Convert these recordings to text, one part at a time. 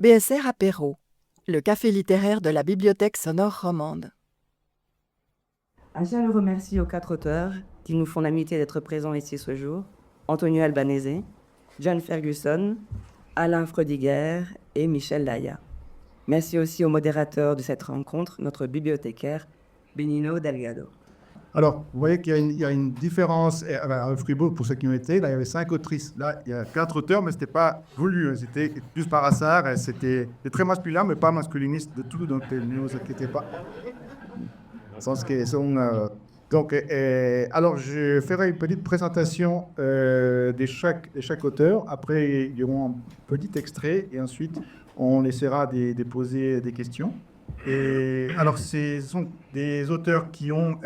BSR Apéro, le café littéraire de la Bibliothèque sonore romande. Un chaleureux merci aux 4 auteurs qui nous font l'amitié d'être présents ici ce jour. Antonio Albanese, John Ferguson, Alain Frodiguer et Michel Laya. Merci aussi au modérateur de cette rencontre, notre bibliothécaire, Benino Delgado. Alors, vous voyez qu'il y a une différence à Fribourg, pour ceux qui ont été. Là, il y avait 5 autrices. Là, il y a 4 auteurs, mais ce n'était pas voulu. C'était plus par hasard. C'était très masculin, mais pas masculiniste de tout. Donc, ne vous inquiétez pas. Alors, je ferai une petite présentation de chaque auteur. Après, il y aura un petit extrait. Et ensuite, on essaiera de poser des questions. Et alors, ce sont des auteurs qui ont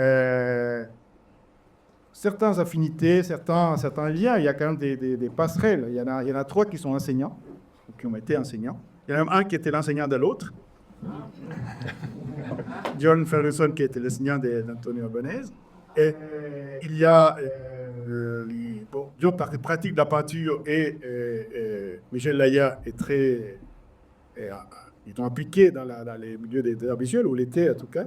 certaines affinités, certains liens. Il y a quand même des passerelles. Il y en a 3 qui sont enseignants, qui ont été enseignants. Il y en a même un qui était l'enseignant de l'autre. John Ferguson, qui était l'enseignant d'Antonio Albanese. Et il y a John pratique la peinture et Michel Laya est très... ils ont appliqué dans les milieux des arts visuels, où il était en tout cas.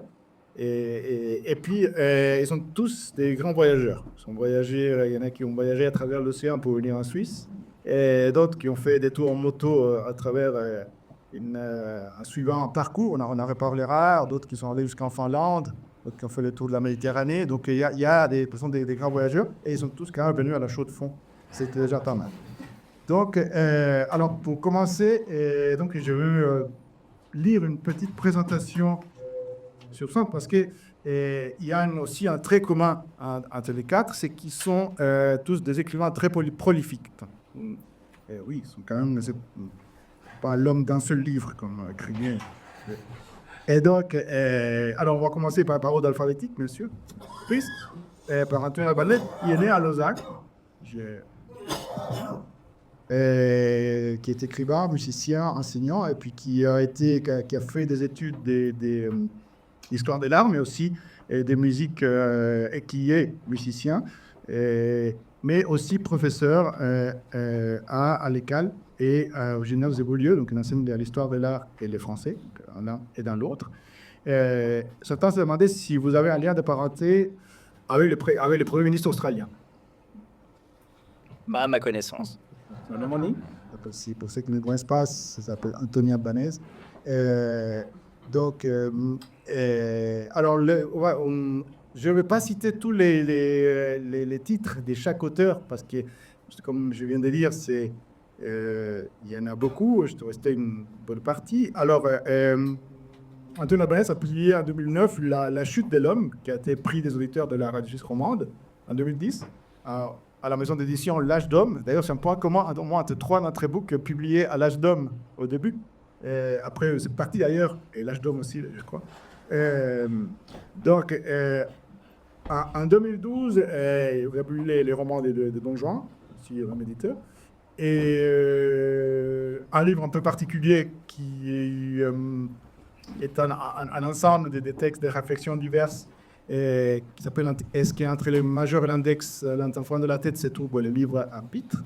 Et puis, ils sont tous des grands voyageurs. Ils ont voyagé, il y en a qui ont voyagé à travers l'océan pour venir en Suisse, et d'autres qui ont fait des tours en moto à travers en suivant un parcours. On en reparlera. D'autres qui sont allés jusqu'en Finlande, d'autres qui ont fait le tour de la Méditerranée. Donc, il y a des grands voyageurs, et ils sont tous quand même venus à la Chaux-de-Fonds. C'était déjà pas mal. Donc, alors pour commencer, donc je vais lire une petite présentation sur ça, parce que il y a aussi un trait commun entre les 4, c'est qu'ils sont tous des écrivains très prolifiques. Oui, ils sont quand même pas l'homme d'un seul livre, comme Crinier. Et donc, alors on va commencer par ordre alphabétique, bien sûr. Puis, par Antonio Albanese, il est né à Lausanne. Qui est écrivain, musicien, enseignant, et puis qui a fait des études d'histoire de l'art, mais aussi des musiques, et qui est musicien, mais aussi professeur à l'école et au Gymnase de Beaulieu, donc il enseigne l'histoire de l'art et le français, l'un et dans l'autre. Certains se demandaient si vous avez un lien de parenté avec le Premier ministre australien. À ma connaissance. Pour ceux qui ne connaissent pas, ça s'appelle Antonio Albanese. Alors, je ne vais pas citer tous les titres de chaque auteur, parce que, comme je viens de dire, il y en a beaucoup. Je te restais une bonne partie. Alors, Antonio Albanese a publié en 2009 La chute de l'homme, qui a été prix des auditeurs de la radio suisse romande en 2010. À la maison d'édition L'Âge d'Homme. D'ailleurs, c'est un point commun entre 3 d'entre vous publiés à L'Âge d'Homme au début. Après, c'est parti ailleurs, et L'Âge d'Homme aussi, je crois. Donc, en 2012, il a publié les romans de Don Juan, aussi un éditeur, et un livre un peu particulier qui est un ensemble de textes, de réflexions diverses, qui s'appelle Est-ce qu'entre le majeur et l'index, l'enfant de la tête se trouve le livre à pitre.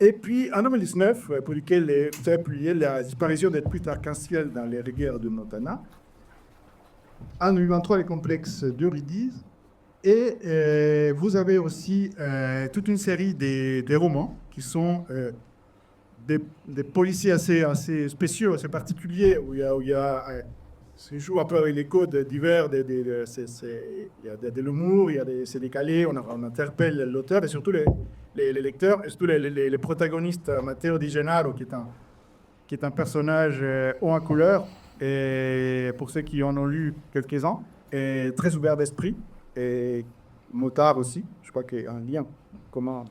Et puis, en 2019, pour lequel vous avez publié La disparition des pluies arc-en-ciel dans les rivières de Montana. En 2023, les complexes d'Euridice. Et vous avez aussi toute une série de romans qui sont des policiers assez spéciaux, assez particuliers, où il y a se joue un peu avec les codes divers, il y a de l'humour, c'est décalé, on interpelle l'auteur et surtout les lecteurs, et surtout les protagonistes. Matteo Di Gennaro, qui est un personnage haut en couleur, et pour ceux qui en ont lu quelques-uns, et très ouvert d'esprit, et motard aussi, je crois qu'il y a un lien commun,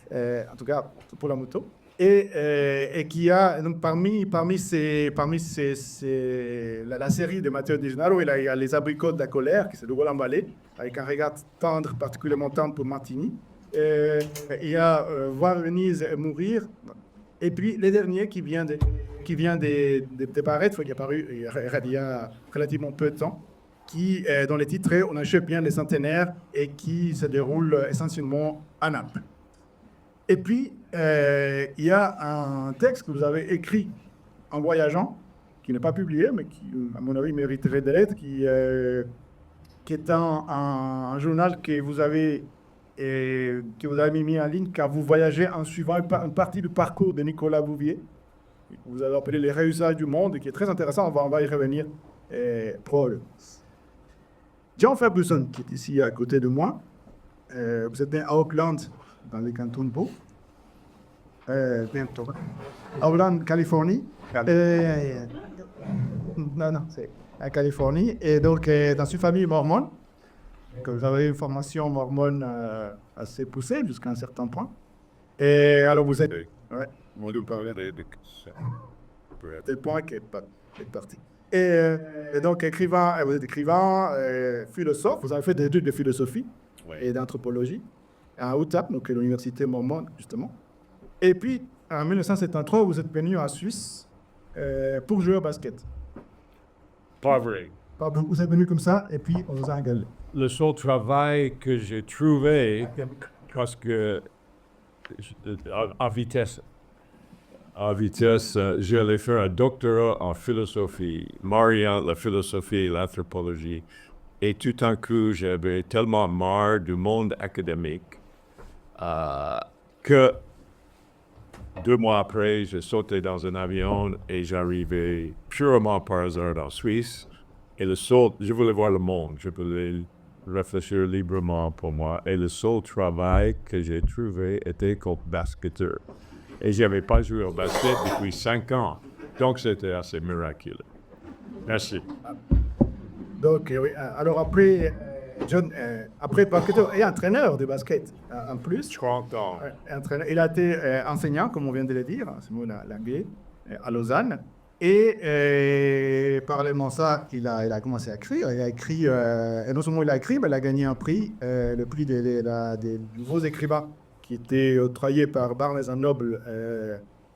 en tout cas pour la moto. Et qui a donc parmi la série de Matteo Di Gennaro, il y a Les abricots de la colère, qui c'est de Roland Vallée, avec un regard tendre, particulièrement tendre pour Martini. Il y a Voir Venise mourir, et puis le dernier qui vient de paraître, qui est apparu il y a relativement peu de temps, dont les titres On achète bien les centenaires, et qui se déroule essentiellement à Naples. Et puis, il y a un texte que vous avez écrit en voyageant, qui n'est pas publié, mais qui, à mon avis, mériterait d'être, qui est un journal que vous avez mis en ligne quand vous voyagez en suivant une partie du parcours de Nicolas Bouvier. Vous avez appelé les réussissages du monde, qui est très intéressant. On va y revenir probablement. John Ferguson, qui est ici à côté de moi, vous êtes né à Auckland, dans le canton de Vaud. Auckland, Californie. Non, c'est en Californie. Et donc, dans une famille mormone, que vous avez une formation mormone assez poussée jusqu'à un certain point. Et alors, vous êtes... Ouais. On nous parlait de C'est le point qui est parti. Et donc, écrivain, vous êtes écrivain, philosophe. Vous avez fait des études de philosophie et d'anthropologie à UTAP, donc l'université mormone, justement. Et puis, en 1973, vous êtes venu en Suisse pour jouer au basket. Pas vrai. Vous êtes venu comme ça, et puis on vous a engueulé. Le seul travail que j'ai trouvé, parce que en vitesse, j'allais faire un doctorat en philosophie, mariant la philosophie et l'anthropologie. Et tout d'un coup, j'avais tellement marre du monde académique que 2 mois après, j'ai sauté dans un avion et j'arrivais purement par hasard en Suisse. Et je voulais voir le monde, je voulais réfléchir librement pour moi. Et le seul travail que j'ai trouvé était comme basketteur. Et je n'avais pas joué au basket depuis 5 ans. Donc, c'était assez miraculeux. Merci. Donc, oui. Alors, après, John, après basketteur et entraîneur de basket, en plus. 30 ans. Entraîneur. Il a été enseignant, comme on vient de le dire, Simone Languet, à Lausanne. Et parallèlement à ça, il a commencé à écrire. Il a écrit, et non seulement il a écrit, mais il a gagné un prix, le prix des nouveaux écrivains, qui était octroyé par Barnes & Noble,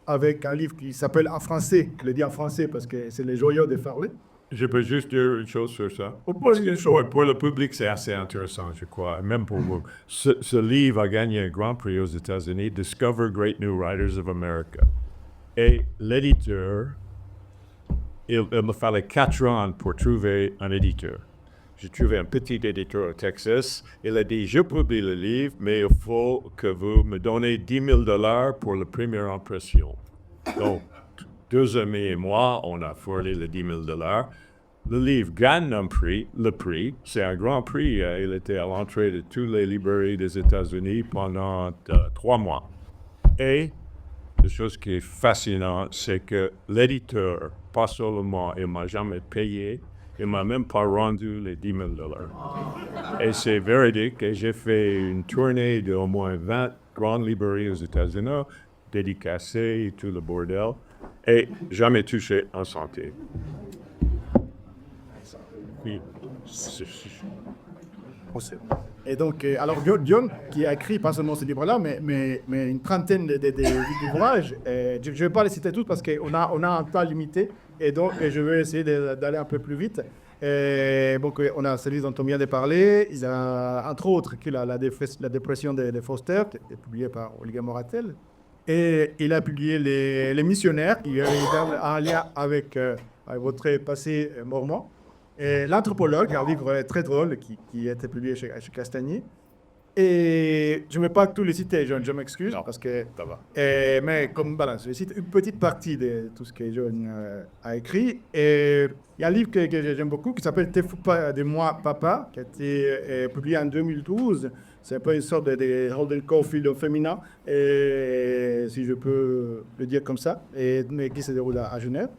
avec un livre qui s'appelle en français. Je le dis en français parce que c'est Les Joyaux de Farley. Je peux juste dire une chose sur ça. Pour Pour le public, c'est assez intéressant, je crois, même pour vous. Ce livre a gagné un grand prix aux États-Unis, Discover Great New Writers of America. Et l'éditeur, il me fallait 4 ans pour trouver un éditeur. J'ai trouvé un petit éditeur au Texas. Il a dit, je publie le livre, mais il faut que vous me donnez $10,000 pour la première impression. Donc, 2 amis et moi, on a fourni les $10,000. Le livre gagne le prix. C'est un grand prix. Il était à l'entrée de toutes les librairies des États-Unis pendant 3 mois. Et la chose qui est fascinante, c'est que l'éditeur, pas seulement, il ne m'a jamais payé, il ne m'a même pas rendu les $10,000. Et c'est véridique. Et j'ai fait une tournée d'au moins 20 grandes librairies aux États-Unis, dédicacées et tout le bordel, et jamais touché en santé. Oui. Et donc, alors John, qui a écrit pas seulement ce livre-là, mais une trentaine d'ouvrages, je ne vais pas les citer tous parce qu'on a un temps limité, et donc je vais essayer d'aller un peu plus vite. Donc, on a celui dont on vient de parler. Il a, entre autres, la dépression de Foster, qui est publiée par Olivier Moratel. Et il a publié Les Missionnaires, qui est en lien avec votre passé mormon. Et L'Anthropologue, un livre très drôle qui a été publié chez Castagnier. Et je ne vais pas tous les citer, John, je m'excuse. Non, parce que ça va. mais comme voilà, je cite une petite partie de tout ce que John a écrit. Et il y a un livre que j'aime beaucoup qui s'appelle T'es fou pas de moi, papa, qui a été publié en 2012. C'est un peu une sorte de Holden Caulfield féminin, si je peux le dire comme ça, mais qui se déroule à Genève.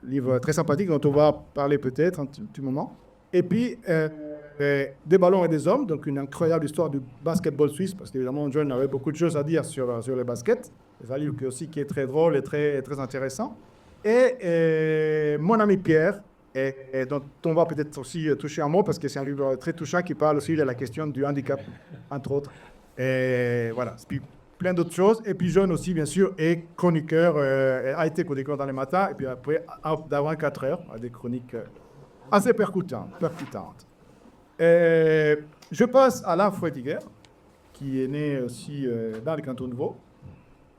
Livre très sympathique dont on va parler peut-être un petit moment. Et puis, Des ballons et des hommes, donc une incroyable histoire du basketball suisse, parce qu'évidemment, John avait beaucoup de choses à dire sur le basket. C'est un livre qui est très drôle et très intéressant. Et Mon ami Pierre, et dont on va peut-être aussi toucher un mot, parce que c'est un livre très touchant qui parle aussi de la question du handicap, entre autres. Et voilà, puis plein d'autres choses. Et puis John aussi, bien sûr, est chroniqueur, a été chroniqueur dans les matins, et puis après, d'avant 4 heures, des chroniques assez percutantes. Je passe à Alain Freudiger, qui est né aussi dans le canton de Vaud,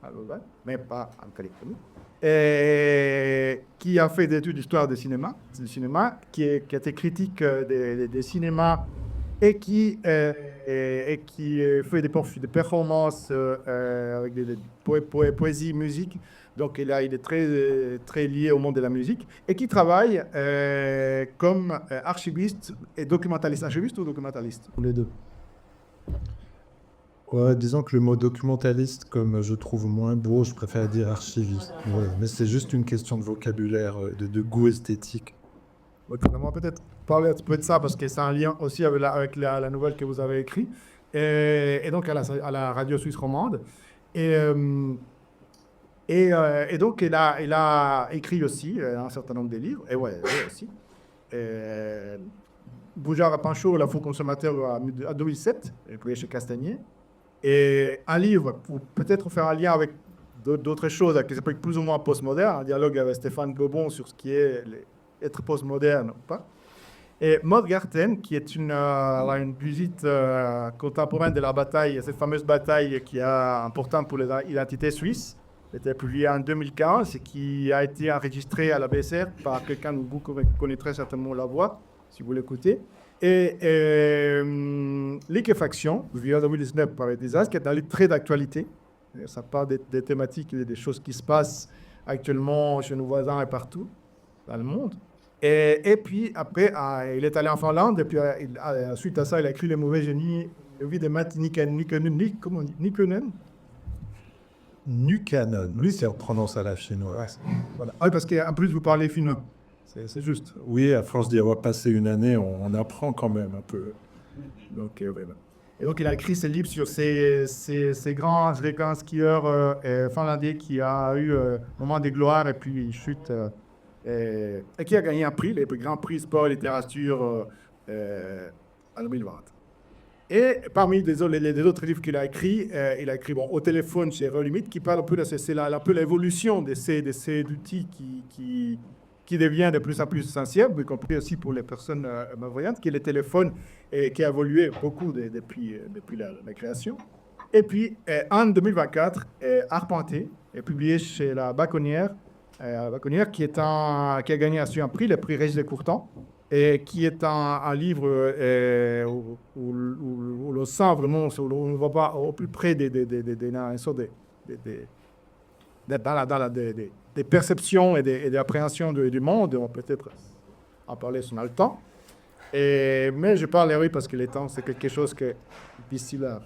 à Lausanne, mais pas en Californie, et qui a fait des études d'histoire du cinéma, qui a été critique des cinémas et qui fait des performances avec des poésie, musique. Donc il est très lié au monde de la musique et qui travaille comme archiviste et documentaliste. Archiviste ou documentaliste? Ou les deux. Ouais, disons que le mot documentaliste, comme je trouve moins beau, je préfère dire archiviste. Voilà. Mais c'est juste une question de vocabulaire, de goût esthétique. Donc, on va peut-être parler un petit peu de ça parce que c'est un lien aussi avec la nouvelle que vous avez écrite. Et donc à la radio suisse romande. Et donc il a écrit aussi un certain nombre de livres. Et ouais aussi. Boujard à Panchaud, La faux consommateur à 2007, publié chez Castagnier. Et un livre, pour peut-être faire un lien avec d'autres choses, qui s'appelle plus ou moins postmoderne, un dialogue avec Stéphane Gobon sur ce qui est être postmoderne ou pas. Et Maud Garten, qui est une visite contemporaine de la bataille, cette fameuse bataille qui est importante pour l'identité suisse, était publiée en 2015 et qui a été enregistrée à la BSR par quelqu'un dont vous connaîtrez certainement la voix, si vous l'écoutez. Et Liquéfaction, publié en 2019 par Etisas, qui est un livre très d'actualité. Ça parle des thématiques, des choses qui se passent actuellement chez nos voisins et partout dans le monde. Et puis après, il est allé en Finlande, et puis suite à ça, il a écrit Les mauvais génies, le vie de Matt Nikkonen. Nukanon. Lui, c'est on prononce à la chinoise. Voilà. Ah oui, parce qu'en plus, vous parlez finnois. C'est juste. Oui, à force d'y avoir passé une année, on apprend quand même un peu. Donc, ouais. Et donc, il a écrit ce livre sur ces grands skieurs finlandais qui a eu un moment de gloire et puis il chute. Et qui a gagné un prix, le grand prix sport et littérature en 2020. Et parmi les autres livres qu'il a écrits, il a écrit Au téléphone chez Erreur Limite, qui parle un peu un peu l'évolution de ces outils qui devient de plus en plus essentiel, y compris aussi pour les personnes malvoyantes, qui est le téléphone qui a évolué beaucoup depuis la création. Et puis, en 2024, Arpenté est publié chez La Baconnière, qui a gagné un prix, le prix Régis de Courtan, et qui est un livre où on sent vraiment, où on va pas au plus près des perceptions et des appréhensions du monde. On peut peut-être en parler si on a le temps. Mais je parle, oui, parce que le temps, c'est quelque chose qui est difficile à...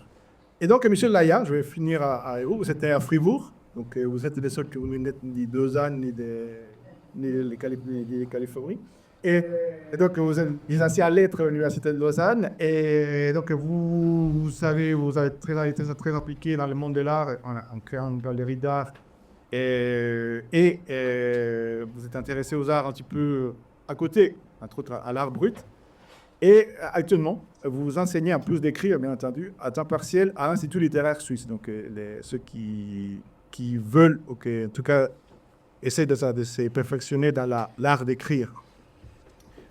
Et donc, Michel Laya, je vais finir à vous. Vous êtes à Fribourg. Donc, vous êtes des sortes que vous n'êtes ni de Lausanne, ni de Californie. Et donc, vous êtes licencié à lettres à l'Université de Lausanne. Et donc, vous avez été très impliqué dans le monde de l'art en créant une galerie d'art. Et vous êtes intéressé aux arts un petit peu à côté, entre autres à l'art brut. Et actuellement, vous enseignez, en plus d'écrire, bien entendu, à temps partiel à l'Institut littéraire suisse. Donc, ceux qui veulent, en tout cas, essayer de se perfectionner dans l'art d'écrire.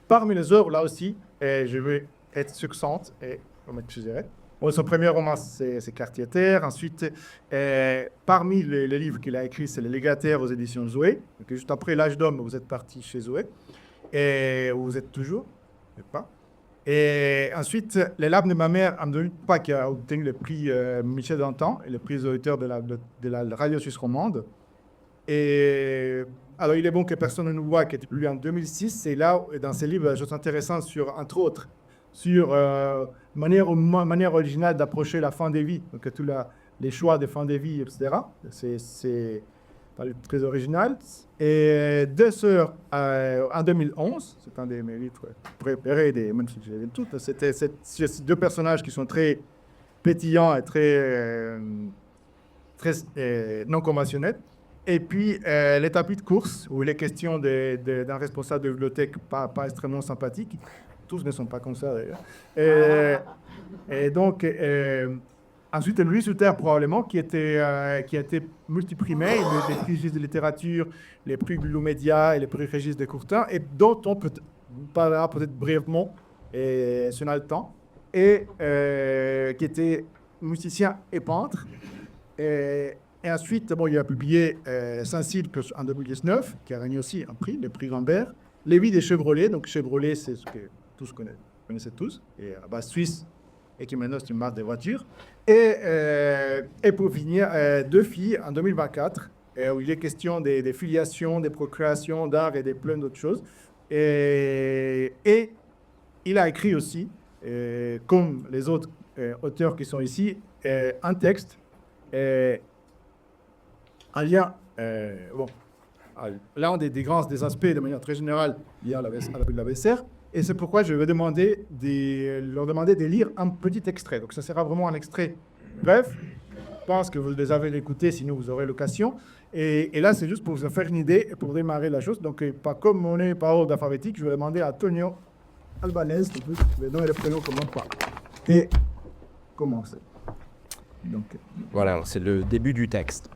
Parmi les œuvres, là aussi, je vais être succincte et m'excuser. Son premier roman, c'est Quartier-Terre. Ensuite, parmi les livres qu'il a écrits, c'est Les Légataires aux éditions Zoé. Donc, juste après L'Âge d'homme, vous êtes parti chez Zoé. Et vous êtes toujours, pas. Et ensuite, Les larmes de ma mère, en 2003, qui a obtenu le prix Michel Dantan et le prix auteur de la radio suisse romande. Et alors, il est bon que personne ne nous voit, qui a été publié en 2006. C'est là, dans ces livres, des choses intéressantes sur, entre autres, sur manière originale d'approcher la fin des vies, donc tous les choix des fins des vies, etc. C'est très original. Et Deux sœurs en 2011, c'est un de mes livres préférés, même si je les aime toutes. C'était ces deux personnages qui sont très pétillants et très non conventionnels. Et puis, Les tapis de course, où il est question d'un responsable de bibliothèque pas extrêmement sympathique. Tous ne sont pas comme ça, d'ailleurs. Et donc, ensuite, Louis Souter, probablement, qui a été multiprimé, les prix Régis de littérature, les prix Blue-Média et les prix Régis de Courtin, et dont on parlera peut-être brièvement, si on a le temps, et qui était musicien et peintre. Et ensuite, bon, il a publié Saint-Cyr en 2019, qui a gagné aussi un prix, le prix Rambert. Les vies des Chevrolet. Donc, Chevrolet, c'est ce que tous connaissez tous, et à base suisse, et qui maintenant c'est une marque de voitures. Et pour finir, 2 filles en 2024, où il est question des filiations, des procréations, d'art et de plein d'autres choses. Et il a écrit aussi, comme les autres auteurs qui sont ici, un texte, un lien, bon, l'un des grands des aspects de manière très générale liés à la BCR. Et c'est pourquoi je vais leur demander de lire un petit extrait. Donc ça sera vraiment un extrait bref. Je pense que vous les avez écoutés, sinon vous aurez l'occasion. Et là, c'est juste pour vous faire une idée et pour démarrer la chose. Donc, pas comme on est par ordre alphabétique, je vais demander à Antonio Albanese, le nom et le prénom commencent par. Et commencer. Donc, Voilà, c'est le début du texte.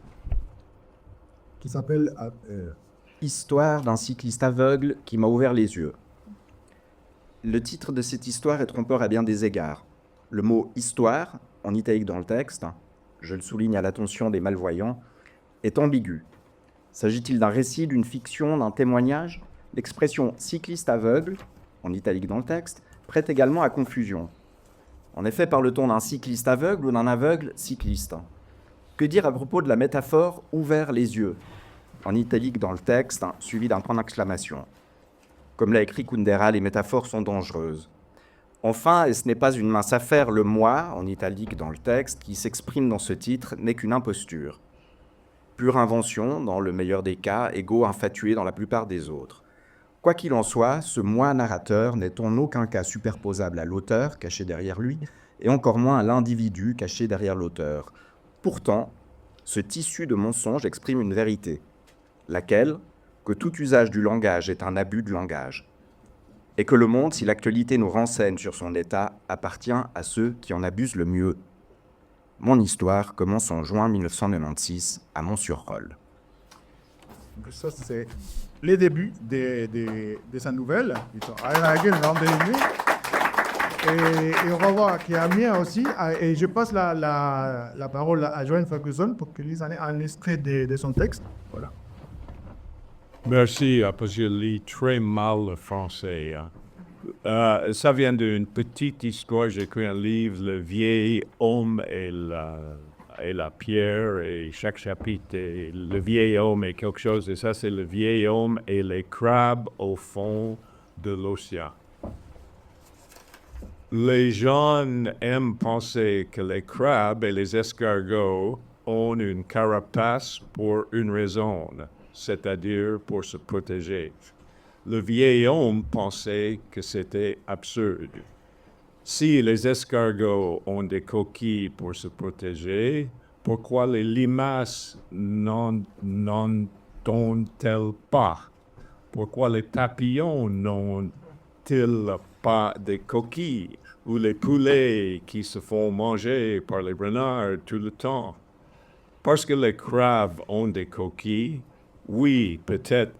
qui s'appelle Histoire d'un cycliste aveugle qui m'a ouvert les yeux. Le titre de cette histoire est trompeur à bien des égards. Le mot « histoire », en italique dans le texte, je le souligne à l'attention des malvoyants, est ambigu. S'agit-il d'un récit, d'une fiction, d'un témoignage ? L'expression « cycliste aveugle », en italique dans le texte, prête également à confusion. En effet, parle-t-on d'un cycliste aveugle ou d'un aveugle cycliste ? Que dire à propos de la métaphore « ouvert les yeux », en italique dans le texte, suivi d'un point d'exclamation ? Comme l'a écrit Kundera, les métaphores sont dangereuses. Enfin, et ce n'est pas une mince affaire, le « moi », en italique dans le texte, qui s'exprime dans ce titre, n'est qu'une imposture. Pure invention, dans le meilleur des cas, égo infatué dans la plupart des autres. Quoi qu'il en soit, ce « moi » narrateur n'est en aucun cas superposable à l'auteur, caché derrière lui, et encore moins à l'individu, caché derrière l'auteur. Pourtant, ce tissu de mensonges exprime une vérité, laquelle, que tout usage du langage est un abus de langage, et que le monde, si l'actualité nous renseigne sur son état, appartient à ceux qui en abusent le mieux. Mon histoire commence en juin 1996 à Mont-sur-Rolle. ça, c'est les débuts de sa nouvelle. Et on va voir qu'il y a Amir aussi. Et je passe la parole à Joanne Ferguson pour qu'il lise un extrait de son texte. Voilà. Merci, parce que je lis très mal le français. Ça vient d'une petite histoire. J'ai écrit un livre, Le vieil homme et la pierre, et chaque chapitre est le vieil homme et quelque chose. Et ça, c'est le vieil homme et les crabes au fond de l'océan. Les gens aiment penser que les crabes et les escargots ont une carapace pour une raison, c'est-à-dire pour se protéger. Le vieil homme pensait que c'était absurde. Si les escargots ont des coquilles pour se protéger, pourquoi les limaces n'en ont-elles pas? Pourquoi les papillons n'ont-ils pas des coquilles? Ou les poulets qui se font manger par les renards tout le temps? Parce que les crabes ont des coquilles, oui, peut-être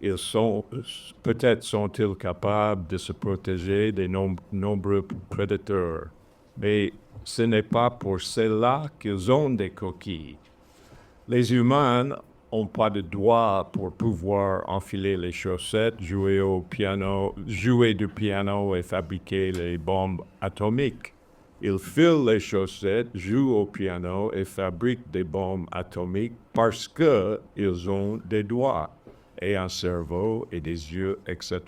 sont-ils capables de se protéger des nombreux prédateurs. Mais ce n'est pas pour cela qu'ils ont des coquilles. Les humains n'ont pas de doigts pour pouvoir enfiler les chaussettes, jouer du piano et fabriquer les bombes atomiques. Ils filent les chaussettes, jouent au piano et fabriquent des bombes atomiques parce qu'ils ont des doigts et un cerveau et des yeux, etc.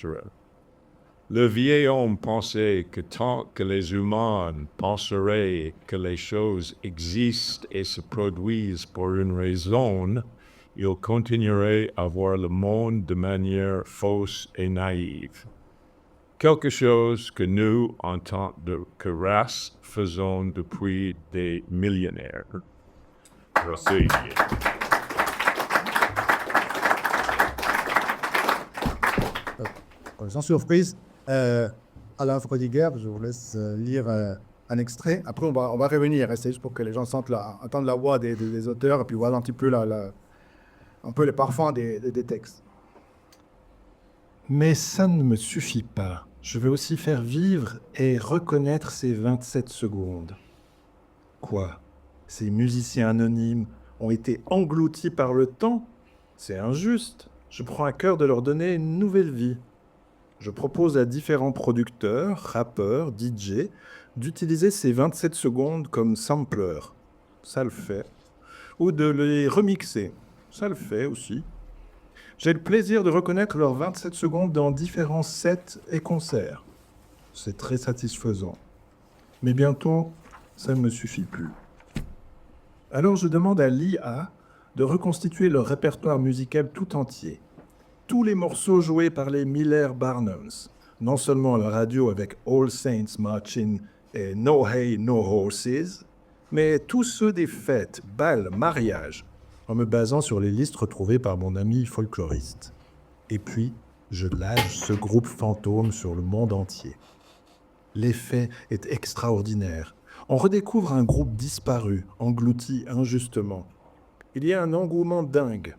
Le vieil homme pensait que tant que les humains penseraient que les choses existent et se produisent pour une raison, ils continueraient à voir le monde de manière fausse et naïve. Quelque chose que nous, en tant que race, faisons depuis des millénaires. Merci. Sans surprise, Alain Frodiger, je vous laisse lire un extrait. Après, on va revenir. C'est juste pour que les gens entendent la voix des auteurs et puis voir un petit peu, un peu les parfums des textes. Mais ça ne me suffit pas. Je veux aussi faire vivre et reconnaître ces 27 secondes. Quoi ? Ces musiciens anonymes ont été engloutis par le temps, c'est injuste. Je prends à cœur de leur donner une nouvelle vie. Je propose à différents producteurs, rappeurs, DJ, d'utiliser ces 27 secondes comme sampler. Ça le fait. Ou de les remixer. Ça le fait aussi. J'ai le plaisir de reconnaître leurs 27 secondes dans différents sets et concerts. C'est très satisfaisant. Mais bientôt, ça ne me suffit plus. Alors je demande à l'IA de reconstituer leur répertoire musical tout entier. Tous les morceaux joués par les Miller Barnums, non seulement à la radio avec All Saints Marching et No Hay, No Horses, mais tous ceux des fêtes, bals, mariages, en me basant sur les listes retrouvées par mon ami folkloriste. Et puis, je lâche ce groupe fantôme sur le monde entier. L'effet est extraordinaire. On redécouvre un groupe disparu, englouti injustement. Il y a un engouement dingue,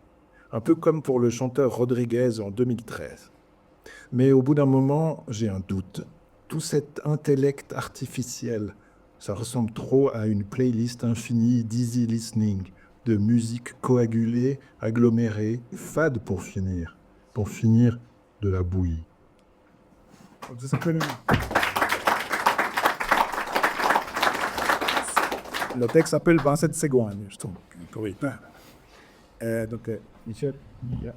un peu comme pour le chanteur Rodriguez en 2013. Mais au bout d'un moment, j'ai un doute. Tout cet intellect artificiel, ça ressemble trop à une playlist infinie d'easy listening, de musique coagulée, agglomérée, fade pour finir de la bouillie. Ça s'appelle... Le texte s'appelle 27 secondes, je trouve. Oui. Donc, Michel. Yeah.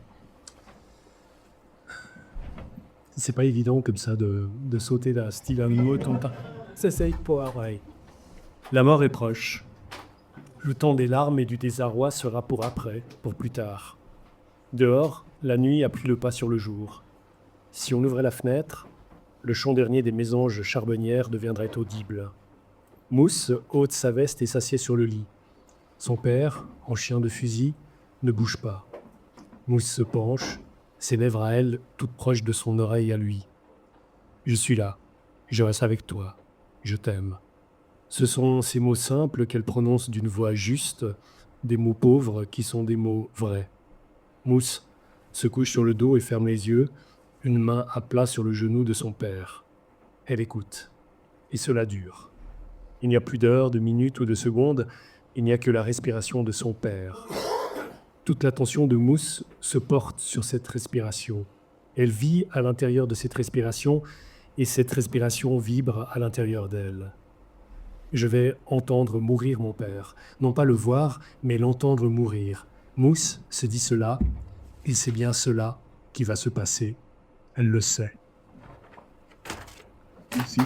C'est pas évident comme ça de sauter d'un style à un autre. C'est pareil. La mort est proche. Le temps des larmes et du désarroi sera pour après, pour plus tard. Dehors, la nuit a pris le pas sur le jour. Si on ouvrait la fenêtre, le chant dernier des mésanges charbonnières deviendrait audible. Mousse ôte sa veste et s'assied sur le lit. Son père, en chien de fusil, ne bouge pas. Mousse se penche, ses lèvres à elle, toutes proches de son oreille à lui. Je suis là, je reste avec toi, je t'aime. Ce sont ces mots simples qu'elle prononce d'une voix juste, des mots pauvres qui sont des mots vrais. Mousse se couche sur le dos et ferme les yeux, une main à plat sur le genou de son père. Elle écoute, et cela dure. Il n'y a plus d'heures, de minutes ou de secondes, il n'y a que la respiration de son père. Toute l'attention de Mousse se porte sur cette respiration. Elle vit à l'intérieur de cette respiration et cette respiration vibre à l'intérieur d'elle. Je vais entendre mourir mon père. Non pas le voir, mais l'entendre mourir. Mousse se dit cela, et c'est bien cela qui va se passer. Elle le sait. Merci.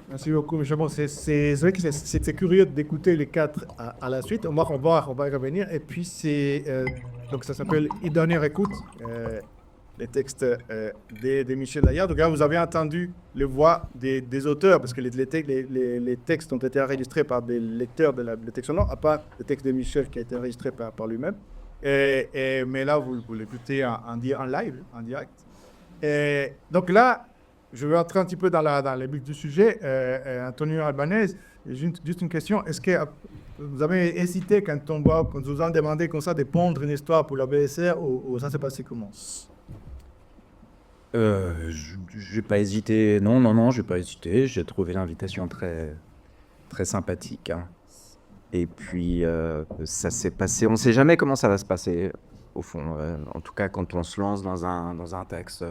Merci beaucoup, M. Bon, c'est vrai que c'est curieux d'écouter les quatre à la suite. On va y revenir. Et puis, donc ça s'appelle « Une dernière écoute », les textes de Michel Layard. Donc là, vous avez entendu les voix des auteurs, parce que les textes ont été enregistrés par des lecteurs de la bibliothèque sonore, à part le texte de Michel qui a été enregistré par lui-même. Mais là, vous l'écoutez en live, en direct. Donc là, je vais entrer un petit peu dans le but du sujet. Antonio Albanese, juste une question. Est-ce que vous avez hésité quand on vous a demandé comme ça de pondre une histoire pour la BSR ou ça s'est passé comment? J'ai pas hésité. Non, j'ai pas hésité. J'ai trouvé l'invitation très, très sympathique. Hein. Et puis, ça s'est passé. On sait jamais comment ça va se passer, au fond. En tout cas, quand on se lance dans un texte.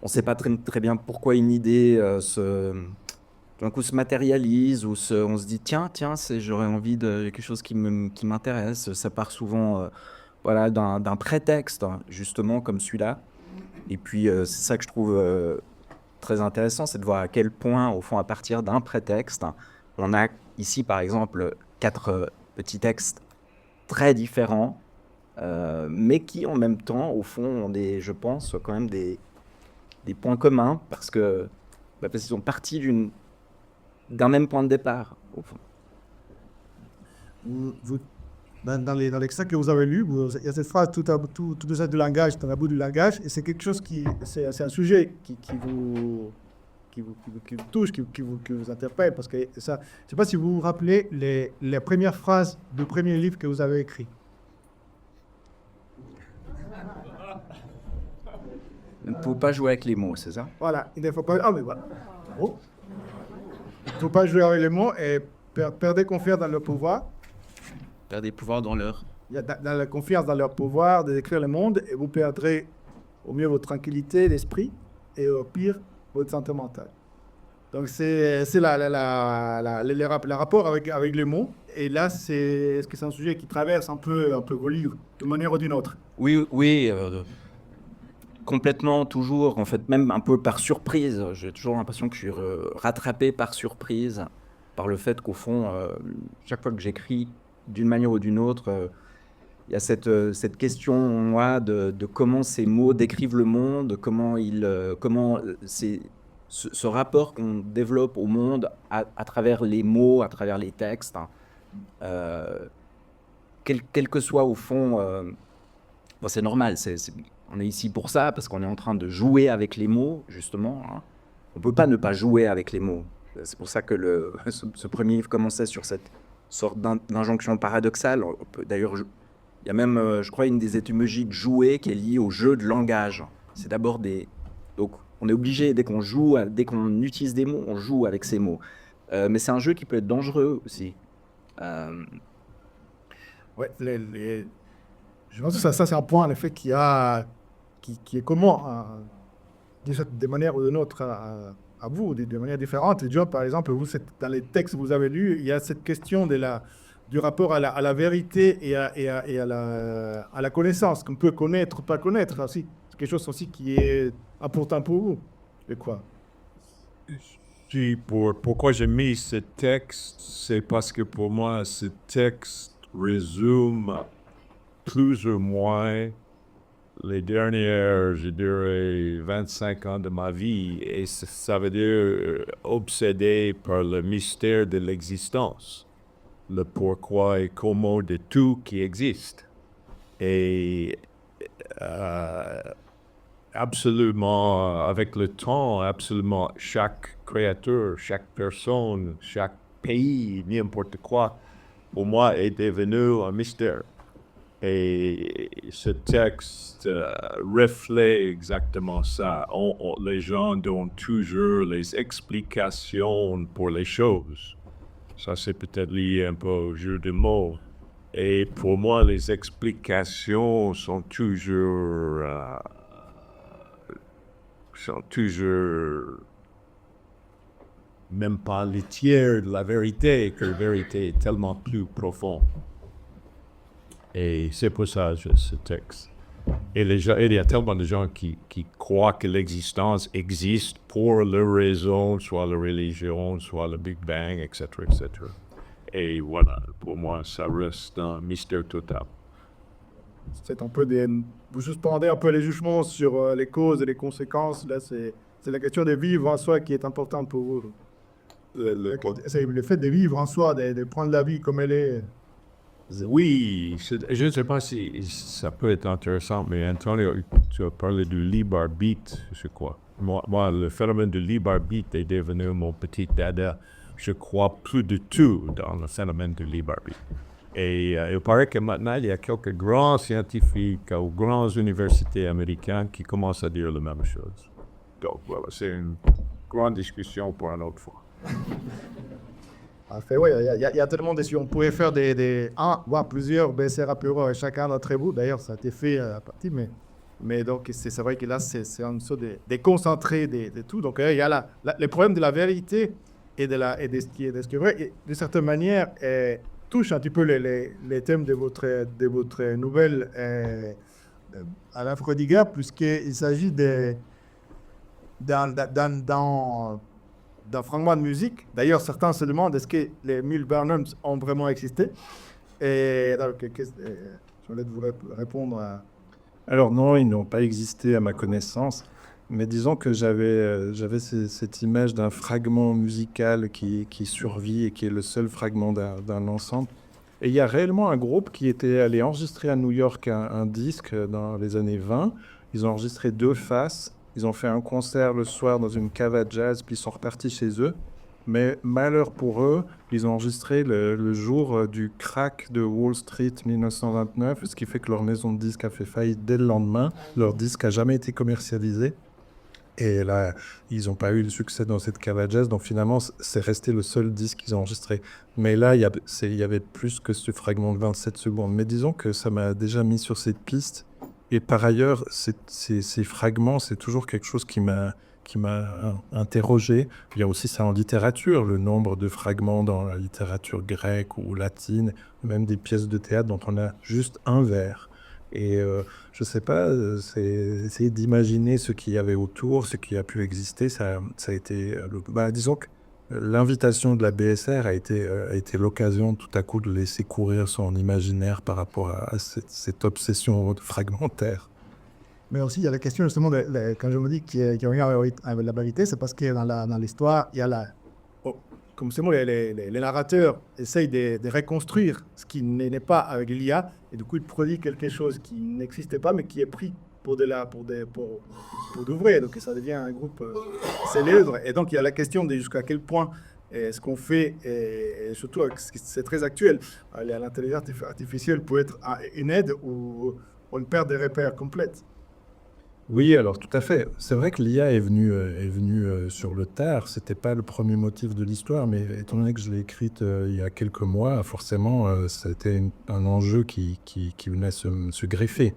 On ne sait pas très bien pourquoi une idée d'un coup se matérialise ou on se dit tiens, j'aurais envie de quelque chose qui m'intéresse. Ça part souvent d'un prétexte, justement, comme celui-là. Et puis, c'est ça que je trouve très intéressant, c'est de voir à quel point, au fond, à partir d'un prétexte, on a ici, par exemple, 4 petits textes très différents, mais qui, en même temps, au fond, ont je pense, quand même des points communs parce qu'ils sont partis d'un même point de départ, au fond. Dans l'extrait que vous avez lu, il y a cette phrase tout ça du langage, dans la bout du langage, et c'est quelque chose c'est un sujet qui vous touche, qui vous interpelle, parce que ça, je ne sais pas si vous vous rappelez les premières phrases du premier livre que vous avez écrit. Il ne faut pas jouer avec les mots, c'est ça? Voilà, il ne faut pas... Ah, mais voilà. Oh. Il ne faut pas jouer avec les mots et perdez confiance dans leur pouvoir. Perdre des pouvoirs dans leur... Il y a dans la confiance dans leur pouvoir de décrire le monde et vous perdrez au mieux votre tranquillité d'esprit et au pire votre santé mentale. Donc c'est le rapport avec les mots. Et là, est-ce que c'est un sujet qui traverse un peu vos livres, d'une manière ou d'une autre? Oui, oui, complètement, toujours, en fait, même un peu par surprise. J'ai toujours l'impression que je suis rattrapé par surprise, par le fait qu'au fond, chaque fois que j'écris, d'une manière ou d'une autre, il y a cette question, moi, de comment ces mots décrivent le monde, comment ce rapport qu'on développe au monde à travers les mots, à travers les textes, hein, quel que soit au fond, bon, c'est normal, on est ici pour ça, parce qu'on est en train de jouer avec les mots, justement. Hein. On ne peut pas ne pas jouer avec les mots. C'est pour ça que ce premier livre commençait sur cette sorte d'injonction paradoxale. D'ailleurs, il y a même, je crois, une des étymologies de jouer qui est liée au jeu de langage. C'est d'abord donc, on est obligé, dès qu'on utilise des mots, on joue avec ces mots. Mais c'est un jeu qui peut être dangereux aussi. Ouais, je pense que ça c'est un point, en effet, qui est commun, de manière ou d'une autre, à vous, de manière différente. John, par exemple, vous, dans les textes que vous avez lus, il y a cette question du rapport à la vérité et à la connaissance, qu'on peut connaître ou pas connaître aussi. C'est quelque chose aussi qui est important pour vous, je crois. Pourquoi j'ai mis ce texte, c'est parce que pour moi, ce texte résume plus ou moins les dernières, je dirais, 25 ans de ma vie. Et ça veut dire obsédé par le mystère de l'existence, le pourquoi et comment de tout qui existe. Et absolument, avec le temps, absolument chaque créature, chaque personne, chaque pays, n'importe quoi, pour moi, est devenu un mystère. Et ce texte reflète exactement ça. Les gens donnent toujours les explications pour les choses. Ça, c'est peut-être lié un peu au jeu de mots. Et pour moi, les explications sont toujours même pas les tiers de la vérité, que la vérité est tellement plus profonde. Et c'est pour ça ce texte. Et il y a tellement de gens qui croient que l'existence existe pour leur raison, soit la religion, soit le Big Bang, etc., etc. Et voilà, pour moi, ça reste un mystère total. C'est un peu vous suspendez un peu les jugements sur les causes et les conséquences. Là, c'est la question de vivre en soi qui est importante pour vous. C'est le fait de vivre en soi, de prendre la vie comme elle est. Oui, je ne sais pas si ça peut être intéressant, mais Antonio, tu as parlé du libre arbitre, je crois. Moi, le phénomène du libre arbitre est devenu mon petit dada. Je crois plus du tout dans le phénomène du libre arbitre. Et il paraît que maintenant, il y a quelques grands scientifiques aux grandes universités américaines qui commencent à dire la même chose. Donc voilà, c'est une grande discussion pour une autre fois. Parfait, oui, il y a tellement de... On pouvait faire voire plusieurs BCR apéro chacun d'entre vous. D'ailleurs, ça a été fait à partie, mais donc c'est vrai que là, c'est une sorte de concentré de tout. Donc, il y a les problèmes de la vérité et de ce qui est vrai. Et de certaine manière, touche un petit peu les thèmes de votre nouvelle Alain Frodiger, puisqu'il s'agit d'un fragment de musique. D'ailleurs, certains se demandent est-ce que les Mille Burnhams ont vraiment existé. Et donc, je voulais vous répondre à... Alors non, ils n'ont pas existé à ma connaissance, mais disons que j'avais cette image d'un fragment musical qui survit et qui est le seul fragment d'un ensemble. Et il y a réellement un groupe qui était allé enregistrer à New York un disque dans les années 20. Ils ont enregistré 2 faces. Ils ont fait un concert le soir dans une cave à jazz, puis ils sont repartis chez eux. Mais malheur pour eux, ils ont enregistré le jour du crack de Wall Street 1929, ce qui fait que leur maison de disques a fait faillite dès le lendemain. Leur disque n'a jamais été commercialisé. Et là, ils n'ont pas eu de succès dans cette cave à jazz, donc finalement, c'est resté le seul disque qu'ils ont enregistré. Mais là, il y avait plus que ce fragment de 27 secondes. Mais disons que ça m'a déjà mis sur cette piste. Et par ailleurs, ces fragments, c'est toujours quelque chose qui m'a interrogé. Il y a aussi ça en littérature, le nombre de fragments dans la littérature grecque ou latine, même des pièces de théâtre dont on a juste un vers. Et je sais pas, c'est essayer d'imaginer ce qu'il y avait autour, ce qui a pu exister. Ça a été, disons que l'invitation de la BSR a été l'occasion tout à coup de laisser courir son imaginaire par rapport à cette obsession fragmentaire. Mais aussi, il y a la question justement, quand je me dis qu'il y a un lien avec la vérité, c'est parce que dans l'histoire, il y a comme c'est moi, les narrateurs essayent de reconstruire ce qui n'est pas avec l'IA, et du coup, ils produisent quelque chose qui n'existait pas, mais qui est pris pour de vrai. Donc, ça devient un groupe célèbre. Et donc, il y a la question de jusqu'à quel point ce qu'on fait, et surtout, c'est très actuel. L'intelligence artificielle peut être une aide ou une perte de repères complète. Oui, alors tout à fait. C'est vrai que l'IA est venue sur le tard. C'était pas le premier motif de l'histoire, mais étant donné que je l'ai écrite il y a quelques mois, forcément, c'était un enjeu qui venait se greffer.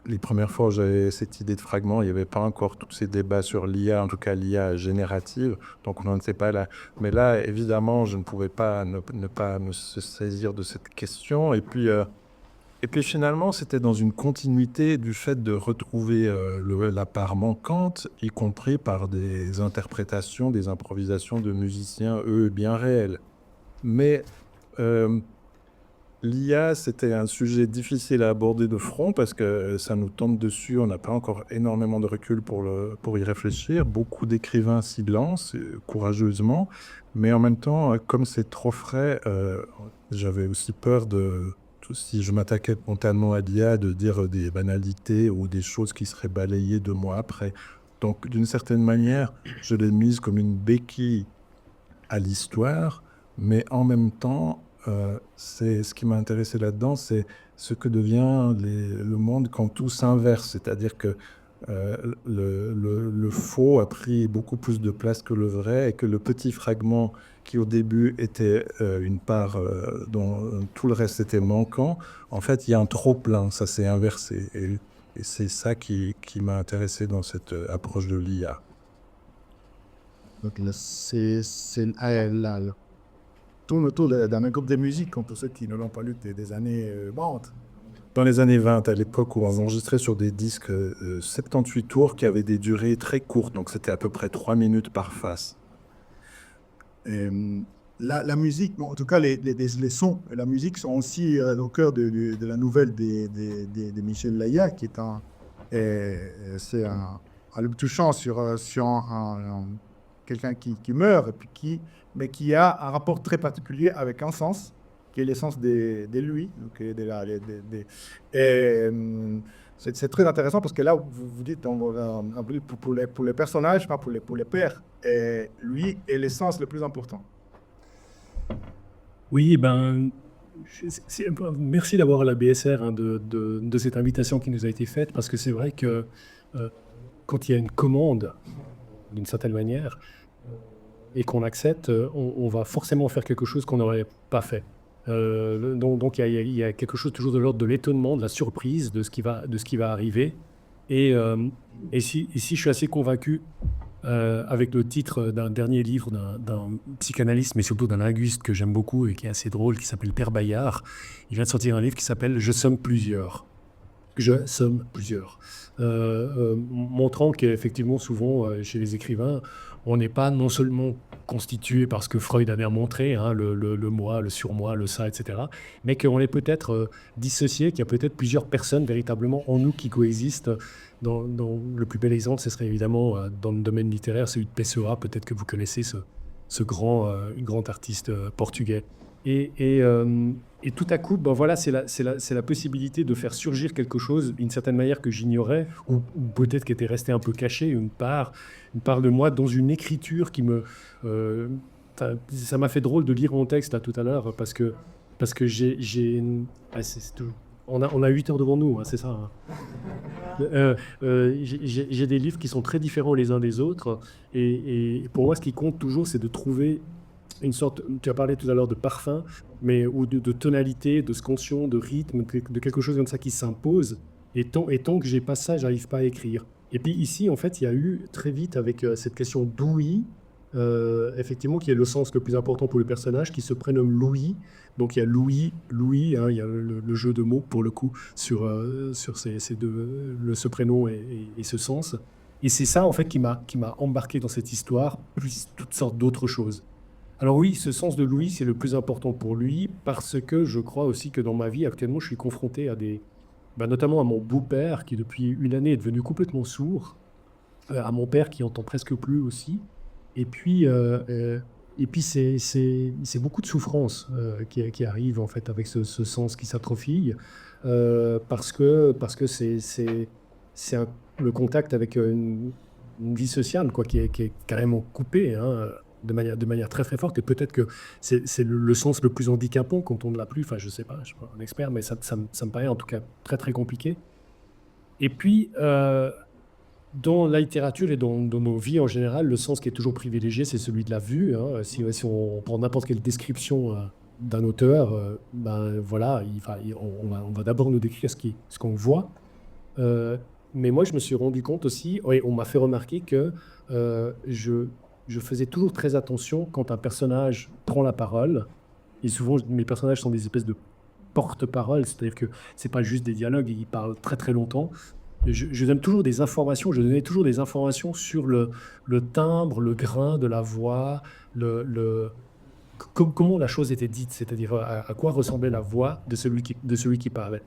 Les premières fois où j'avais cette idée de fragment, il n'y avait pas encore tous ces débats sur l'IA, en tout cas l'IA générative, donc on ne sait pas là. Mais là, évidemment, je ne pouvais pas ne pas me saisir de cette question. Et puis finalement, c'était dans une continuité du fait de retrouver la part manquante, y compris par des interprétations, des improvisations de musiciens, eux, bien réels. Mais l'IA, c'était un sujet difficile à aborder de front parce que ça nous tombe dessus, on n'a pas encore énormément de recul pour y réfléchir. Beaucoup d'écrivains s'y lancent, courageusement, mais en même temps, comme c'est trop frais, j'avais aussi peur si je m'attaquais spontanément à l'IA, de dire des banalités ou des choses qui seraient balayées 2 mois après. Donc, d'une certaine manière, je l'ai mise comme une béquille à l'histoire, mais en même temps, c'est ce qui m'a intéressé là-dedans, c'est ce que devient le monde quand tout s'inverse. C'est-à-dire que le faux a pris beaucoup plus de place que le vrai, et que le petit fragment qui au début était une part dont tout le reste était manquant, en fait il y a un trop-plein, ça s'est inversé. Et c'est ça qui m'a intéressé dans cette approche de l'IA. Donc tourne autour d'un groupe de musique, pour ceux qui ne l'ont pas lu des années 30. Dans les années 20, à l'époque où on enregistrait sur des disques 78 tours qui avaient des durées très courtes, donc c'était à peu près 3 minutes par face. La musique, en tout cas les sons et la musique sont aussi au cœur de la nouvelle de Michel Laya, qui est c'est un livre touchant sur quelqu'un qui meurt, et puis mais qui a un rapport très particulier avec un sens, qui est l'essence de lui. Donc, c'est très intéressant parce que là, vous dites pour les personnages, pas pour les pères, et lui est l'essence le plus important. Oui, merci d'avoir la BSR de cette invitation qui nous a été faite, parce que c'est vrai que quand il y a une commande, d'une certaine manière, et qu'on accepte, on va forcément faire quelque chose qu'on n'aurait pas fait. Donc il y a quelque chose toujours de l'ordre de l'étonnement, de la surprise, de ce qui va arriver. Et si je suis assez convaincu, avec le titre d'un dernier livre d'un psychanalyste, mais surtout d'un linguiste que j'aime beaucoup et qui est assez drôle, qui s'appelle Père Bayard. Il vient de sortir un livre qui s'appelle « Je somme plusieurs ». Je somme plusieurs. Montrant qu'effectivement, souvent, chez les écrivains, on n'est pas non seulement constitué par ce que Freud avait montré, hein, le moi, le surmoi, le ça, etc., mais qu'on est peut-être dissocié, qu'il y a peut-être plusieurs personnes véritablement en nous qui coexistent. Dans le plus bel exemple, ce serait évidemment dans le domaine littéraire, celui de Pessoa, peut-être que vous connaissez ce grand artiste portugais. Et tout à coup, voilà, c'est la possibilité de faire surgir quelque chose, d'une certaine manière, que j'ignorais, ou peut-être qui était resté un peu caché, une part de moi dans une écriture qui me... ça m'a fait drôle de lire mon texte là, tout à l'heure, parce que on a 8 heures devant nous, hein, c'est ça. Hein. J'ai des livres qui sont très différents les uns des autres. Et pour moi, ce qui compte toujours, c'est de trouver une sorte, tu as parlé tout à l'heure de parfum, mais ou de tonalité, de scansion, de rythme, de quelque chose comme ça qui s'impose. Et tant que j'ai pas ça, j'arrive pas à écrire. Et puis ici, en fait, il y a eu très vite avec cette question d'ouïe, effectivement, qui est le sens le plus important pour le personnage, qui se prénomme Louis. Donc il y a Louis, hein, il y a le jeu de mots pour le coup sur ces deux, ce prénom et ce sens. Et c'est ça en fait qui m'a embarqué dans cette histoire, plus toutes sortes d'autres choses. Alors oui, ce sens de Louis, c'est le plus important pour lui, parce que je crois aussi que dans ma vie, actuellement, je suis confronté à notamment à mon beau-père, qui depuis une année est devenu complètement sourd, à mon père qui entend presque plus aussi, et puis, c'est beaucoup de souffrance qui arrive en fait avec ce sens qui s'atrophie, parce que le contact avec une vie sociale quoi, qui est carrément coupée, hein, de manière très très forte. Et peut-être que c'est le sens le plus handicapant quand on ne l'a plus. Enfin, je sais pas, je suis pas un expert, mais ça me paraît en tout cas très très compliqué. Et puis, dans la littérature et dans nos vies en général, le sens qui est toujours privilégié, c'est celui de la vue, hein. Si on prend n'importe quelle description d'un auteur, ben voilà, on va d'abord nous décrire ce qu'on voit. Mais moi, je me suis rendu compte aussi, et on m'a fait remarquer que je faisais toujours très attention quand un personnage prend la parole. Et souvent, mes personnages sont des espèces de porte-parole, c'est-à-dire que c'est pas juste des dialogues, ils parlent très très longtemps. Je donne toujours des informations, je donnais toujours des informations sur le timbre, le grain de la voix, comment la chose était dite, c'est-à-dire à quoi ressemblait la voix de celui qui parlait.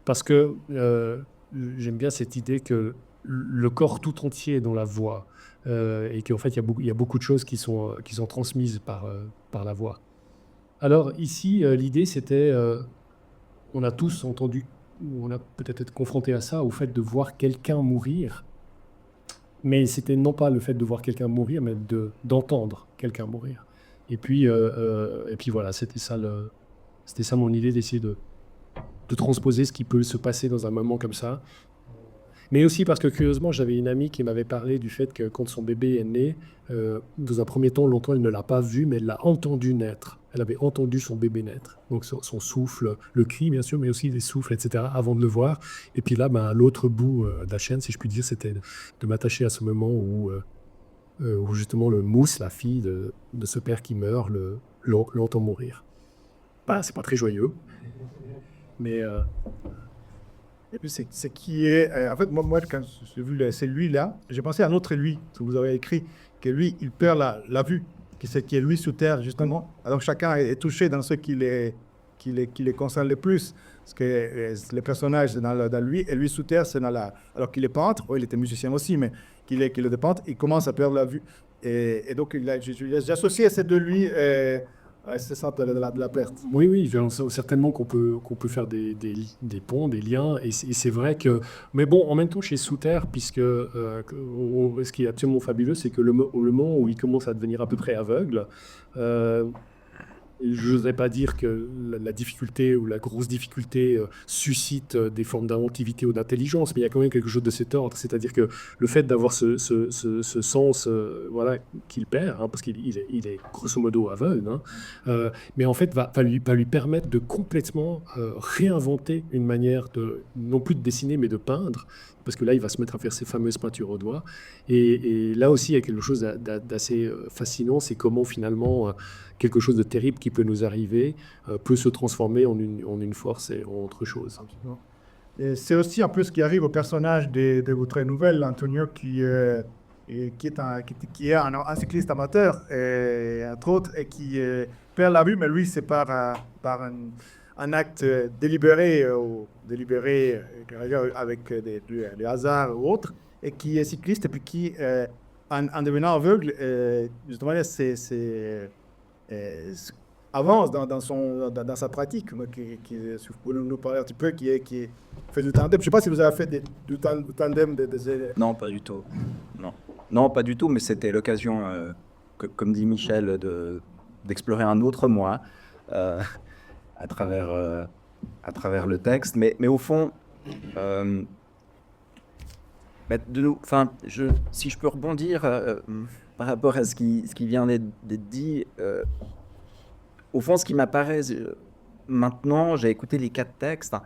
Parce que j'aime bien cette idée que le corps tout entier est dans la voix, et qu'en fait, il y a beaucoup de choses qui sont transmises par la voix. Alors ici, l'idée, c'était, on a tous entendu, on a peut-être été confronté à ça, au fait de voir quelqu'un mourir. Mais c'était non pas le fait de voir quelqu'un mourir, mais d'entendre quelqu'un mourir. Et puis voilà, c'était ça mon idée, d'essayer de transposer ce qui peut se passer dans un moment comme ça. Mais aussi parce que, curieusement, j'avais une amie qui m'avait parlé du fait que quand son bébé est né, dans un premier temps, longtemps, elle ne l'a pas vu, mais elle l'a entendu naître. Elle avait entendu son bébé naître. Donc son souffle, le cri, bien sûr, mais aussi les souffles, etc., avant de le voir. Et puis là, à l'autre bout de la chaîne, si je puis dire, c'était de m'attacher à ce moment où justement le Mousse, la fille de ce père qui meurt, l'entend mourir. C'est pas très joyeux, mais... Et puis c'est qui est... en fait, moi, quand j'ai vu c'est lui-là, j'ai pensé à un autre lui, que vous avez écrit, que lui, il perd la vue, qui est lui sous terre, justement. Alors chacun est touché dans ce qui les concerne le plus. Parce que les personnages, c'est dans lui, et lui sous terre, c'est dans la... Alors qu'il est peintre, il était musicien aussi, mais qu'il est peintre, il commence à perdre la vue. Et donc, j'ai associé ces deux lui... c'est ça de la perte. Oui, certainement qu'on peut faire des ponts, des liens, et c'est vrai que... Mais bon, en même temps, chez Souterre, puisque ce qui est absolument fabuleux, c'est que le moment où il commence à devenir à peu près aveugle, je n'oserais pas dire que la difficulté ou la grosse difficulté suscite des formes d'inventivité ou d'intelligence, mais il y a quand même quelque chose de cet ordre. C'est-à-dire que le fait d'avoir ce sens voilà, qu'il perd, hein, parce qu'il est grosso modo aveugle, hein, mais en fait va lui permettre de complètement réinventer une manière non plus de dessiner, mais de peindre, parce que là, il va se mettre à faire ses fameuses peintures au doigt. Et là aussi, il y a quelque chose d'assez fascinant, c'est comment finalement quelque chose de terrible qui peut nous arriver peut se transformer en une force et en autre chose. Et c'est aussi un peu ce qui arrive au personnage de votre nouvelle, Antonio, qui est un cycliste amateur, entre autres, et qui perd la vue, mais lui, c'est par un acte délibéré avec des hasards ou autres, et qui est cycliste, et puis qui, en devenant aveugle, justement, avance dans sa pratique, si vous pouvez nous parler un petit peu, qui fait du tandem. Je ne sais pas si vous avez fait du tandem. Non, pas du tout. Non, pas du tout, mais c'était l'occasion, comme dit Michel, d'explorer un autre moi à travers le texte. Mais au fond, Si je peux rebondir par rapport à ce qui vient d'être dit, au fond, ce qui m'apparaît maintenant, j'ai écouté les 4 textes,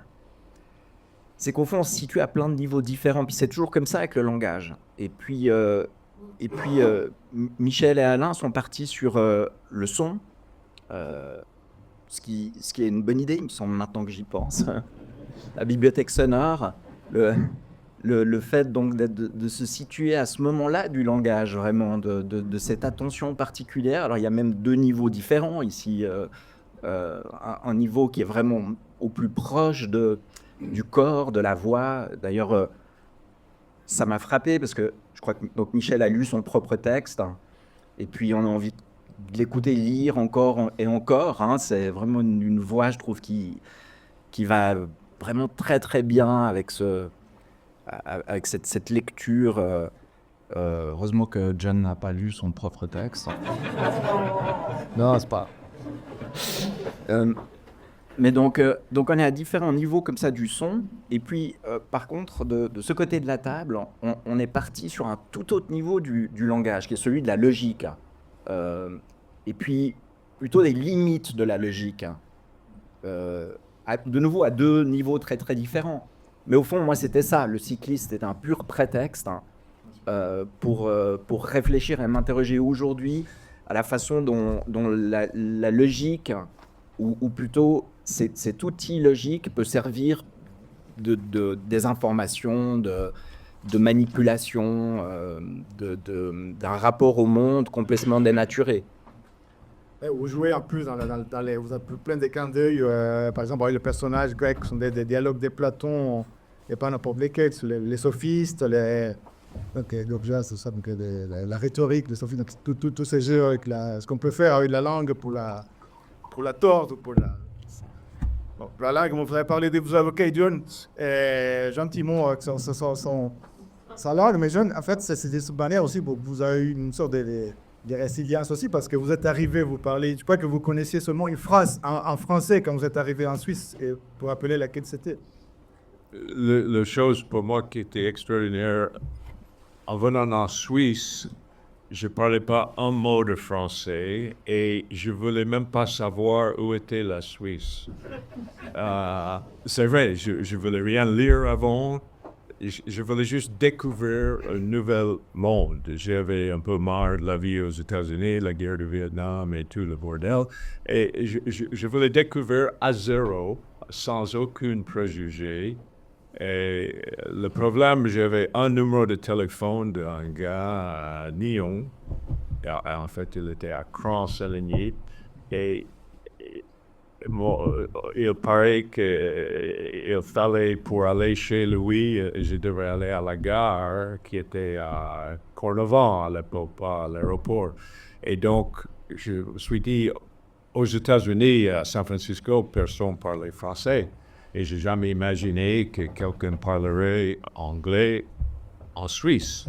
c'est qu'au fond, on se situe à plein de niveaux différents. Puis c'est toujours comme ça avec le langage. Et puis, Michel et Alain sont partis sur le son, ce qui est une bonne idée, il me semble, maintenant que j'y pense. La bibliothèque sonore, le fait donc de se situer à ce moment-là du langage, vraiment, de cette attention particulière. Alors, il y a même 2 niveaux différents ici. Un niveau qui est vraiment au plus proche du corps, de la voix. D'ailleurs, ça m'a frappé parce que je crois que donc Michel a lu son propre texte, et puis on a envie de l'écouter lire encore et encore. C'est vraiment une voix, je trouve, qui va vraiment très très bien avec cette lecture. Heureusement que John n'a pas lu son propre texte. Non, c'est pas. Mais donc on est à différents niveaux comme ça du son. Et puis, par contre, de ce côté de la table, on est parti sur un tout autre niveau du langage, qui est celui de la logique. Et puis, plutôt des limites de la logique. De nouveau, à 2 niveaux très très différents. Mais au fond, moi, c'était ça. Le cycliste était un pur prétexte pour réfléchir et m'interroger aujourd'hui à la façon dont la logique, ou plutôt cet outil logique peut servir des informations, de manipulation, d'un rapport au monde complètement dénaturé. Vous jouez en plus vous avez plein de clins d'œil. Par exemple, les personnages grecs sont des dialogues de Platon, et pas n'importe lesquels, les sophistes, donc la rhétorique, les sophistes, tous ces jeux avec ce qu'on peut faire avec la langue pour la tordre ou pour la... Bon, la langue, vous avez parlé de vos avocats, John, gentiment, sa langue, mais John, en fait, c'est des manières aussi, vous avez eu une sorte de résilience aussi, parce que vous êtes arrivé, vous parlez, je crois que vous connaissiez seulement une phrase en français quand vous êtes arrivé en Suisse, et pour rappeler laquelle c'était. La chose pour moi qui était extraordinaire, en venant en Suisse, je ne parlais pas un mot de français et je ne voulais même pas savoir où était la Suisse. C'est vrai, je ne voulais rien lire avant. Je voulais juste découvrir un nouvel monde. J'avais un peu marre de la vie aux États-Unis, la guerre du Vietnam et tout le bordel. Et je voulais découvrir à zéro, sans aucun préjugé. Et le problème, j'avais un numéro de téléphone d'un gars à Nyon. En fait, il était à Cran-Saligny. Et il paraît qu'il fallait, pour aller chez lui, je devais aller à la gare qui était à Cornevent à l'époque, pas à l'aéroport. Et donc, je me suis dit, aux États-Unis, à San Francisco, personne parlait français. Et je n'ai jamais imaginé que quelqu'un parlerait anglais en Suisse.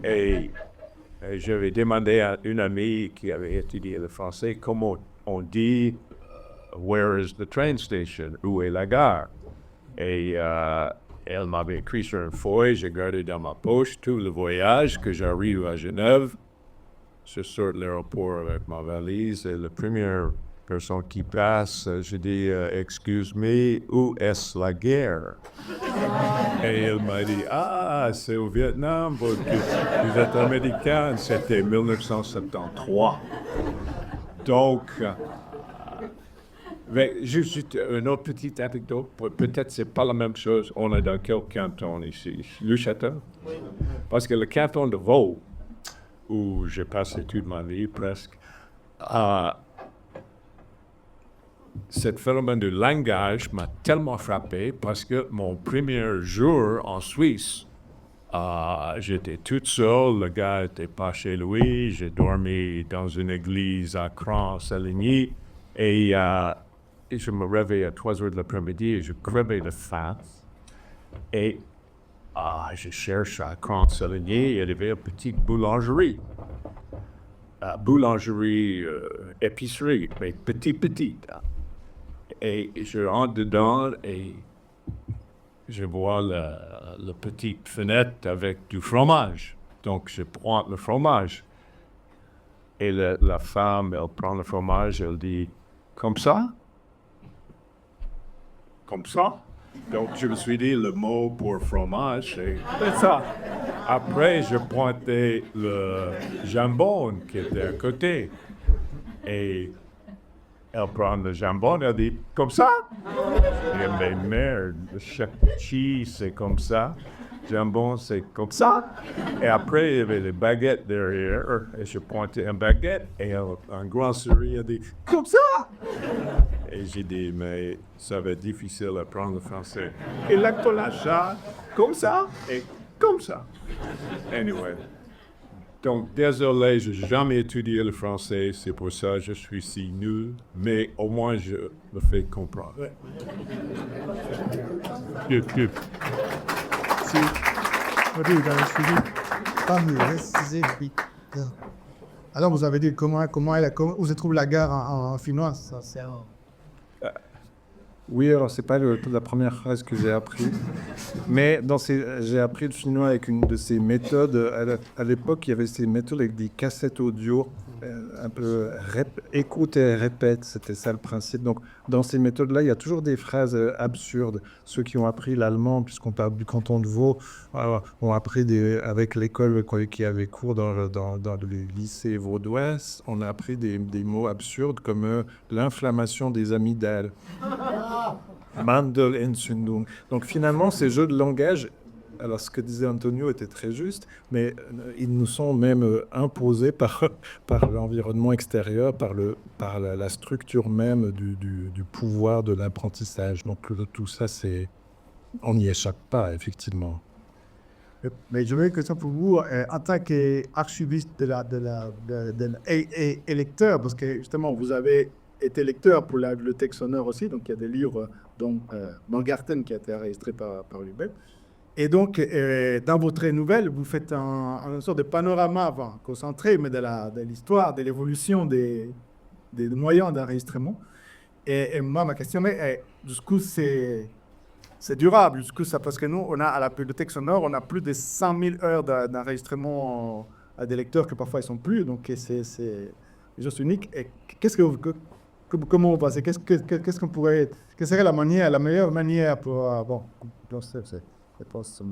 Et j'avais demandé à une amie qui avait étudié le français comment on dit Where is the train station? Où est la gare? Et elle m'avait écrit sur une feuille, j'ai gardé dans ma poche tout le voyage que j'arrive à Genève. Je sors de l'aéroport avec ma valise et la première personne qui passe, je dis excuse me, où est la guerre? Et elle m'a dit c'est au Vietnam, vous êtes américain, c'était 1973. Donc, mais juste une autre petite anecdote, peut-être c'est pas la même chose, on est dans quel canton ici? Le Château? Parce que le canton de Vaud, où j'ai passé toute ma vie presque, ce phénomène de langage m'a tellement frappé parce que mon premier jour en Suisse, j'étais toute seule, le gars n'était pas chez lui, j'ai dormi dans une église à Cran-Saligny et je me réveille à 3 heures de l'après-midi et je crevais de faim. Et je cherche à Cran-Saligny, il y avait une petite boulangerie. Épicerie, mais petite. Et je rentre dedans et je vois la petite fenêtre avec du fromage. Donc, je prends le fromage. Et la femme, elle prend le fromage, elle dit, comme ça? Comme ça? Donc, je me suis dit, le mot pour fromage, c'est ça. Après, je pointais le jambon qui était à côté. Et elle prend le jambon, elle dit, comme ça? Je dis, mais merde, le cheese, c'est comme ça. Jambon, c'est comme ça. Et après, il y avait les baguettes derrière. Et je pointais une baguette. Et un grand sourire a dit, comme ça! Et j'ai dit, mais ça va être difficile à apprendre le français. Et l'accolachat, comme ça et comme ça. Anyway. Donc, désolé, je n'ai jamais étudié le français. C'est pour ça que je suis si nul. Mais au moins, je le fais comprendre. Ouais. Si. Oui, dans le suivi. Pas mieux, précisez, oui. Alors, vous avez dit comment où se trouve la gare en finnois, ça c'est Oui, alors c'est pas la première phrase que j'ai appris, mais j'ai appris le finnois avec une de ces méthodes. À l'époque, il y avait ces méthodes avec des cassettes audio, un peu écoute et répète, c'était ça le principe. Donc, dans ces méthodes-là, il y a toujours des phrases absurdes. Ceux qui ont appris l'allemand, puisqu'on parle du canton de Vaud, ont appris avec l'école qui avait cours dans le lycée vaudois, on a appris des mots absurdes comme l'inflammation des amygdales. Mandelentzündung. Donc finalement, ces jeux de langage, alors ce que disait Antonio était très juste, mais ils nous sont même imposés par l'environnement extérieur, par la structure même du pouvoir de l'apprentissage. Donc tout ça, on n'y échappe pas, effectivement. Mais j'aurais une question pour vous, en tant qu'archiviste et lecteur, parce que justement, vous avez été lecteur pour la bibliothèque sonore aussi, donc il y a des livres dont Morgarten qui a été enregistré par lui-même. Et donc, dans votre nouvelle, vous faites une sorte de panorama concentré, mais de l'histoire, de l'évolution des moyens d'enregistrement. Et moi, ma question est, jusqu'où c'est durable, jusqu'où ça, parce que nous, à la bibliothèque sonore, on a plus de 100 000 heures d'enregistrement à des lecteurs que parfois ils ne sont plus, donc c'est juste unique. Et comment vous pensez, qu'est-ce qu'on pourrait, quelle serait la meilleure manière pour, je pense,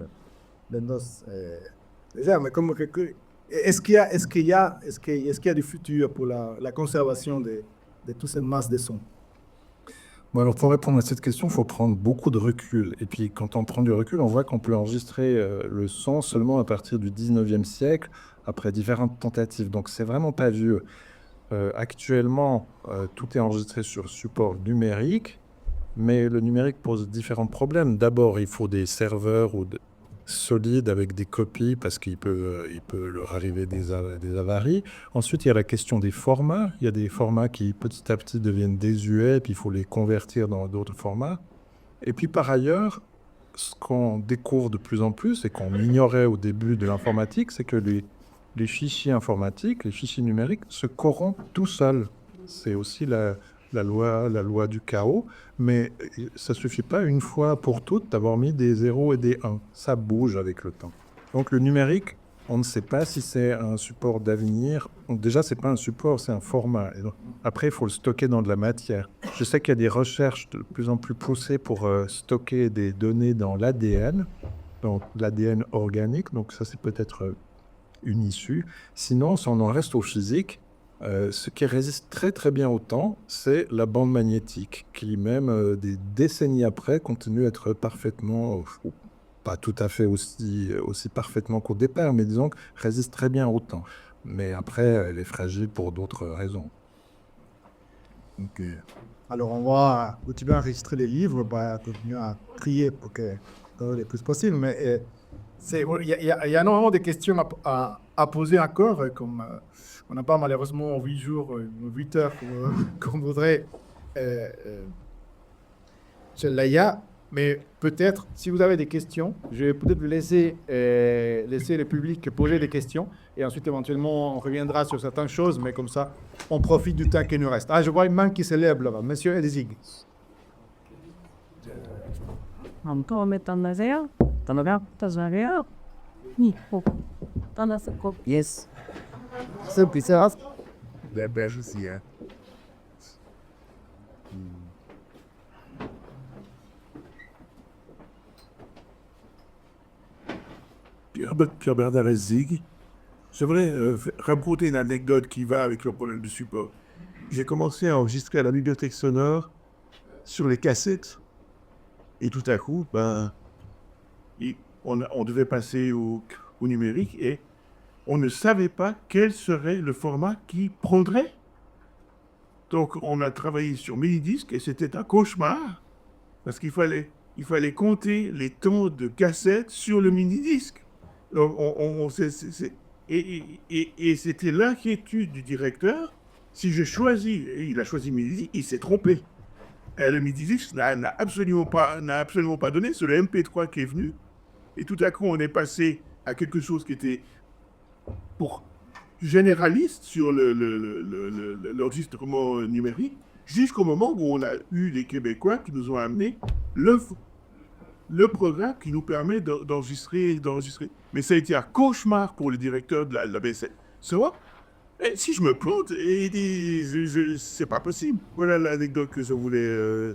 déjà, mais est-ce qu'il y a du futur pour la conservation de toute cette masse de sons? Bon, alors pour répondre à cette question, il faut prendre beaucoup de recul. Et puis quand on prend du recul, on voit qu'on peut enregistrer le son seulement à partir du 19e siècle, après différentes tentatives. Donc c'est vraiment pas vieux. Actuellement, tout est enregistré sur support numérique, mais le numérique pose différents problèmes. D'abord, il faut des serveurs solides avec des copies parce qu'il peut leur arriver des avaries. Ensuite, il y a la question des formats. Il y a des formats qui petit à petit deviennent désuets, puis il faut les convertir dans d'autres formats. Et puis par ailleurs, ce qu'on découvre de plus en plus et qu'on ignorait au début de l'informatique, c'est que les fichiers informatiques, les fichiers numériques se corrompent tout seuls. C'est aussi la loi du chaos, mais ça ne suffit pas une fois pour toutes d'avoir mis des 0 et des 1. Ça bouge avec le temps. Donc le numérique, on ne sait pas si c'est un support d'avenir. Donc, déjà, ce n'est pas un support, c'est un format. Et donc, après, il faut le stocker dans de la matière. Je sais qu'il y a des recherches de plus en plus poussées pour stocker des données dans l'ADN, donc l'ADN organique. Donc ça, c'est peut-être une issue. Sinon, si on en reste au physique, ce qui résiste très très bien au temps, c'est la bande magnétique, qui même des décennies après continue d'être parfaitement, ou pas tout à fait aussi parfaitement qu'au départ, mais disons que résiste très bien au temps. Mais après, elle est fragile pour d'autres raisons. Ok. Alors on va continuer à enregistrer les livres, continuer à trier pour que le plus possible, mais il y a énormément de questions à poser encore, comme on n'a pas malheureusement 8 jours, 8 heures qu'on voudrait chez Laïa, mais peut-être, si vous avez des questions, je vais peut-être vous laisser le public poser des questions, et ensuite éventuellement on reviendra sur certaines choses, mais comme ça, on profite du temps qui nous reste. Ah, je vois une main qui se lève là-bas, Monsieur Edezig. Yes. So, bizarre. Der Berg ist hier. Pierre Bernard Zig. J'aimerais raconter une anecdote qui va avec le problème du support. J'ai commencé à enregistrer à la bibliothèque sonore sur les cassettes. Et tout à coup, on devait passer au numérique et on ne savait pas quel serait le format qui prendrait. Donc, on a travaillé sur mini-disque et c'était un cauchemar parce qu'il fallait compter les temps de cassette sur le mini-disque. Donc, et c'était l'inquiétude du directeur. Si j'ai choisi, et il a choisi mini-disque, il s'est trompé. Et le mini-disque n'a absolument pas donné, c'est le MP3 qui est venu. Et tout à coup, on est passé à quelque chose qui était pour généraliste sur l'enregistrement numérique, jusqu'au moment où on a eu les Québécois qui nous ont amené le programme qui nous permet d'enregistrer. Mais ça a été un cauchemar pour le directeur de la BSN. Et si je me plante, c'est pas possible. Voilà l'anecdote que je voulais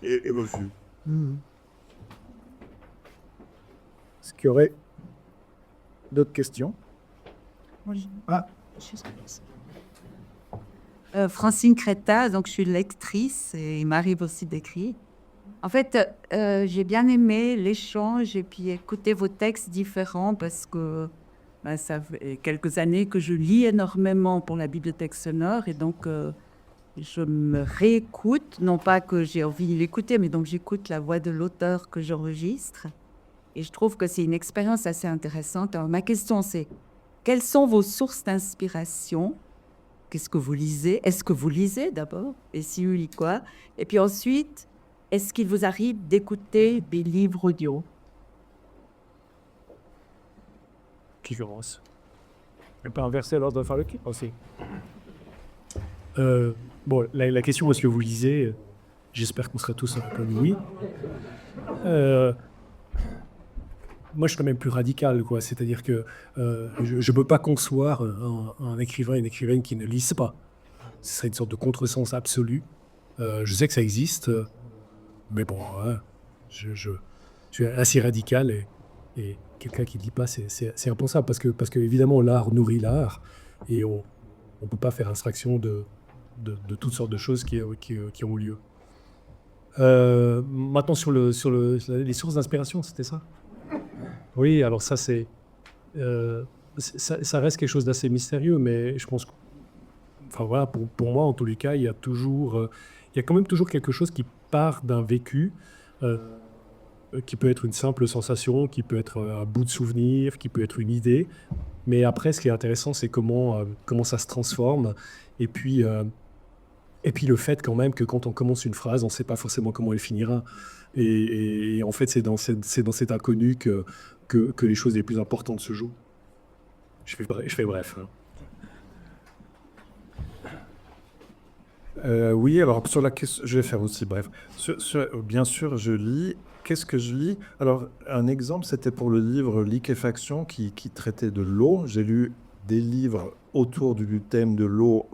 évoquer. Est-ce qu'il y aurait d'autres questions? Ah, Francine Créta, donc je suis lectrice et il m'arrive aussi d'écrire. En fait, j'ai bien aimé l'échange et puis écouter vos textes différents parce que ça fait quelques années que je lis énormément pour la bibliothèque sonore et donc je me réécoute, non pas que j'ai envie de l'écouter, mais donc j'écoute la voix de l'auteur que j'enregistre et je trouve que c'est une expérience assez intéressante. Alors ma question c'est, quelles sont vos sources d'inspiration? Qu'est-ce que vous lisez? Est-ce que vous lisez d'abord? Et si oui, quoi? Et puis ensuite, est-ce qu'il vous arrive d'écouter des livres audio? Qui commence? On peut inverser l'ordre de faire le qui aussi. Bon, la question, est-ce que vous lisez? J'espère qu'on sera tous répondus oui. Moi, je serais même plus radical, quoi. C'est-à-dire que je ne peux pas concevoir un écrivain et une écrivaine qui ne lisent pas. Ce serait une sorte de contresens absolu. Je sais que ça existe, mais bon, ouais, je suis assez radical et quelqu'un qui ne lit pas, c'est impensable parce que évidemment, l'art nourrit l'art et on ne peut pas faire abstraction de toutes sortes de choses qui ont lieu. Maintenant, sur les sources d'inspiration, c'était ça? Oui, alors ça, ça reste quelque chose d'assez mystérieux, mais je pense que, enfin voilà, pour moi, en tous les cas, il y a quand même toujours quelque chose qui part d'un vécu, qui peut être une simple sensation, qui peut être un bout de souvenir, qui peut être une idée, mais après, ce qui est intéressant, c'est comment ça se transforme, et puis le fait quand même que quand on commence une phrase, on ne sait pas forcément comment elle finira. Et en fait, c'est dans cet inconnu que les choses les plus importantes se jouent. Je fais bref. Oui, alors sur la question, je vais faire aussi bref. Bien sûr, je lis. Qu'est-ce que je lis? Alors, un exemple, c'était pour le livre Liquéfaction qui traitait de l'eau. J'ai lu des livres autour du thème de l'eau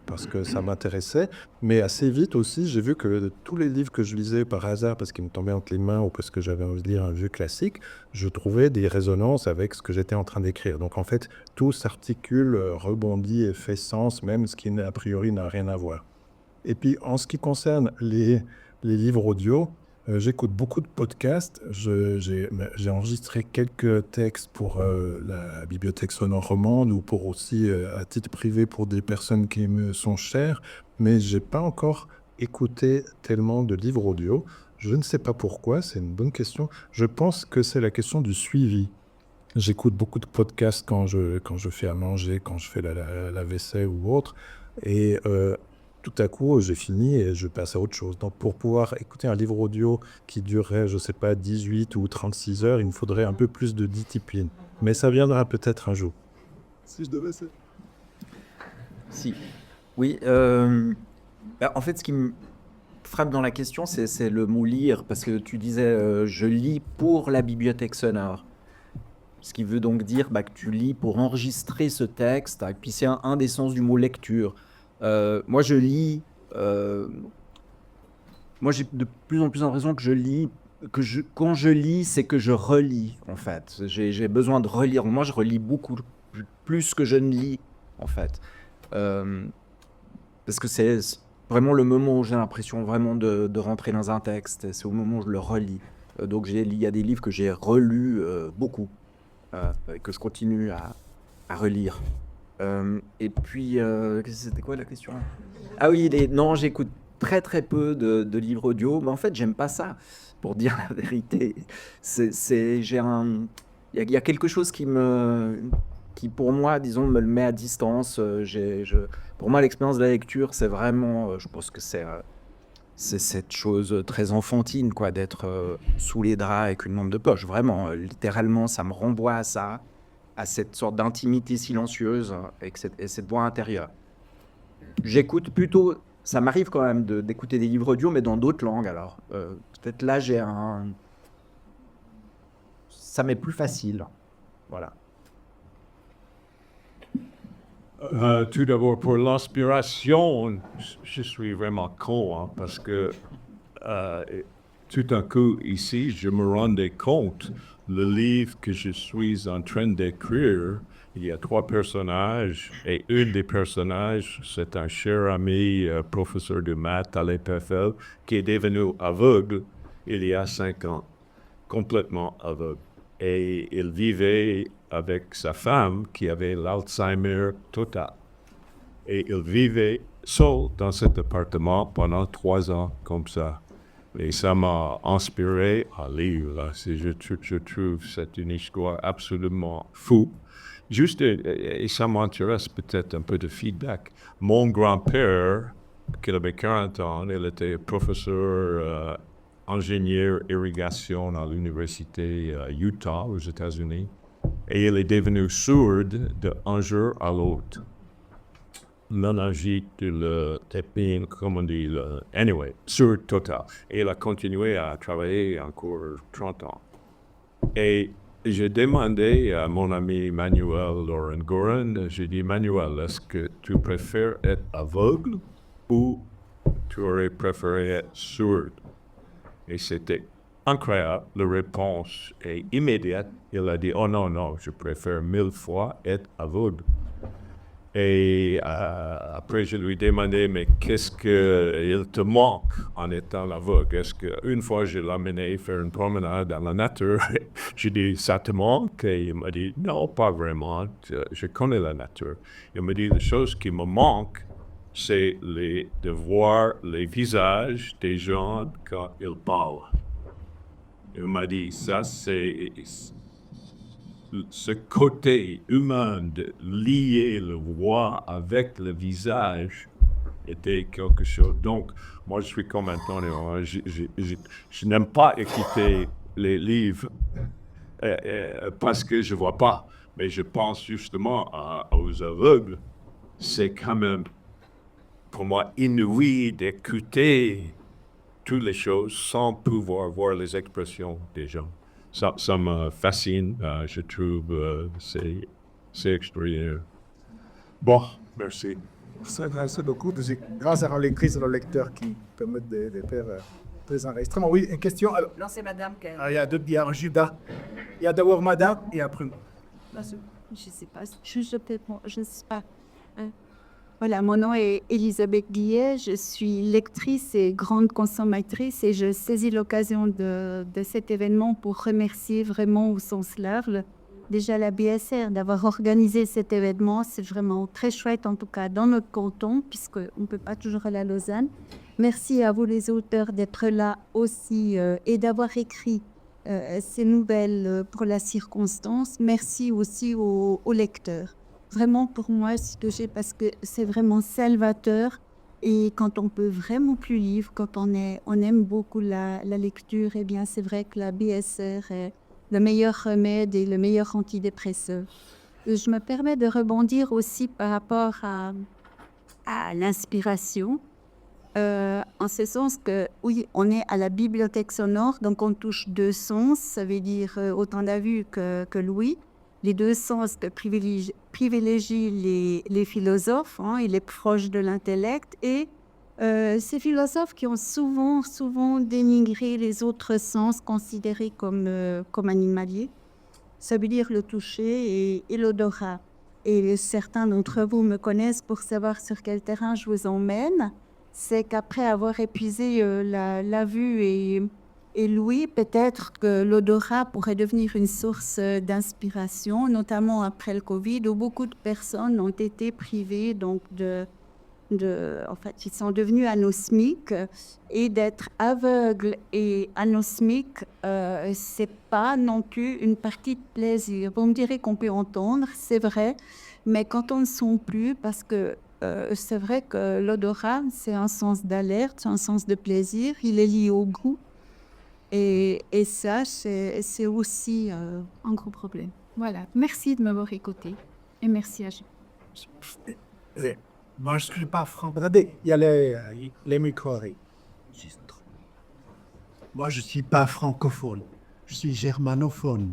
parce que ça m'intéressait, mais assez vite aussi, j'ai vu que tous les livres que je lisais par hasard parce qu'ils me tombaient entre les mains ou parce que j'avais envie de lire un vieux classique, je trouvais des résonances avec ce que j'étais en train d'écrire. Donc en fait, tout s'articule, rebondit et fait sens, même ce qui a priori n'a rien à voir. Et puis en ce qui concerne les livres audio, j'écoute beaucoup de podcasts. J'ai enregistré quelques textes pour la bibliothèque sonore romande ou pour aussi à titre privé pour des personnes qui me sont chères, mais j'ai pas encore écouté tellement de livres audio. Je ne sais pas pourquoi, c'est une bonne question. Je pense que c'est la question du suivi. J'écoute beaucoup de podcasts quand je fais à manger, quand je fais la vaisselle ou autre, et tout à coup, j'ai fini et je passe à autre chose. Donc, pour pouvoir écouter un livre audio qui durerait, je ne sais pas, 18 ou 36 heures, il me faudrait un peu plus de discipline. Mais ça viendra peut-être un jour. Si je devais... Si. Oui. En fait, frappe dans la question, c'est le mot lire, parce que tu disais je lis pour la bibliothèque sonore. Ce qui veut donc dire que tu lis pour enregistrer ce texte, et puis c'est un des sens du mot lecture. Moi, je lis. Moi, j'ai de plus en plus l'impression que je lis. Quand je lis, c'est que je relis, en fait. J'ai besoin de relire. Moi, je relis beaucoup plus que je ne lis, en fait. Parce que c'est vraiment le moment où j'ai l'impression vraiment de rentrer dans un texte. C'est au moment où je le relis. Donc, il y a des livres que j'ai relus beaucoup. Et que je continue à relire. Et puis, c'était quoi la question? Ah oui, non, j'écoute très peu de livres audio, mais en fait, j'aime pas ça, pour dire la vérité. Il y a quelque chose qui pour moi, disons, me le met à distance. Pour moi, l'expérience de la lecture, c'est vraiment, je pense que c'est cette chose très enfantine, quoi, d'être sous les draps avec une lampe de poche. Vraiment, littéralement, ça me renvoie à ça, à cette sorte d'intimité silencieuse et cette voix intérieure. J'écoute plutôt, ça m'arrive quand même d'écouter des livres audio, mais dans d'autres langues. Alors, peut-être là, ça m'est plus facile. Voilà. Tout d'abord, pour l'inspiration, je suis vraiment con, hein, parce que tout d'un coup, ici, je me rendais compte, le livre que je suis en train d'écrire, il y a 3 personnages, et un des personnages, c'est un cher ami, professeur de maths à l'EPFL, qui est devenu aveugle il y a 5 ans, complètement aveugle. Et il vivait avec sa femme qui avait l'Alzheimer total. Et il vivait seul dans cet appartement pendant 3 ans, comme ça. Et ça m'a inspiré à lire. Là. Je trouve que c'est une histoire absolument fou. Juste, et ça m'intéresse peut-être un peu de feedback. Mon grand-père, qui avait 40 ans, il était professeur ingénieur irrigation à l'université Utah aux États-Unis. Et il est devenu sourd d'un jour à l'autre. Méningite, le tépine, comme on dit, anyway, sourd total. Et il a continué à travailler encore 30 ans. Et j'ai demandé à mon ami Manuel Loren-Goren, j'ai dit, Manuel, est-ce que tu préfères être aveugle ou tu aurais préféré être sourd? Et c'était incroyable, la réponse est immédiate. Il a dit, oh non, je préfère 1000 fois être aveugle. Et après, je lui ai demandé, mais qu'est-ce qu'il te manque en étant aveugle? Est-ce qu'une fois, je l'ai amené faire une promenade dans la nature? J'ai dit, ça te manque? Et il m'a dit, non, pas vraiment. Je connais la nature. Il m'a dit, la chose qui me manque, c'est de voir les visages des gens quand ils parlent. Il m'a dit, ça, c'est ce côté humain de lier la voix avec le visage était quelque chose. Donc, moi, je suis comme Antonio. Hein, je n'aime pas écouter les livres parce que je ne vois pas. Mais je pense justement aux aveugles. C'est quand même, pour moi, inouï d'écouter toutes les choses sans pouvoir voir les expressions des gens. Ça me fascine, je trouve, c'est extraordinaire. Bon, merci. Merci beaucoup. C'est grâce à la lectrice et le lecteur qui permettent de faire des enregistrements. Oui, une question. Alors, Non, c'est madame qui il y a 2 bières, un Judas. Il y a d'abord madame et après. Je ne sais pas. Je ne sais pas. Voilà, mon nom est Elisabeth Guillet. Je suis lectrice et grande consommatrice et je saisis l'occasion de cet événement pour remercier vraiment au sens large déjà la BSR d'avoir organisé cet événement. C'est vraiment très chouette, en tout cas dans notre canton, puisqu'on ne peut pas toujours aller à Lausanne. Merci à vous les auteurs d'être là aussi et d'avoir écrit ces nouvelles pour la circonstance. Merci aussi aux lecteurs. Vraiment, pour moi, c'est touché parce que c'est vraiment salvateur. Et quand on peut vraiment plus lire, quand on aime beaucoup la lecture, eh bien, c'est vrai que la BSR est le meilleur remède et le meilleur antidépresseur. Je me permets de rebondir aussi par rapport à l'inspiration. en ce sens que, oui, on est à la bibliothèque sonore, donc on touche deux sens, ça veut dire autant la vue que l'ouïe. Les deux sens que privilégient les philosophes, hein, il est proche de l'intellect, et ces philosophes qui ont souvent dénigré les autres sens considérés comme animaliers, ça veut dire le toucher et l'odorat. Et certains d'entre vous me connaissent pour savoir sur quel terrain je vous emmène. C'est qu'après avoir épuisé la vue et l'ouïe, peut-être que l'odorat pourrait devenir une source d'inspiration, notamment après le Covid, où beaucoup de personnes ont été privées donc en fait, ils sont devenus anosmiques, et d'être aveugle et anosmique, c'est pas non plus une partie de plaisir. Vous me direz qu'on peut entendre, c'est vrai, mais quand on ne sent plus, parce que c'est vrai que l'odorat, c'est un sens d'alerte, c'est un sens de plaisir, il est lié au goût, et ça, c'est aussi un gros problème. Voilà, merci de m'avoir écouté, et merci à vous. Moi, je ne suis pas franc. Regardez, il y a les micros. Moi, je ne suis pas francophone. Je suis germanophone.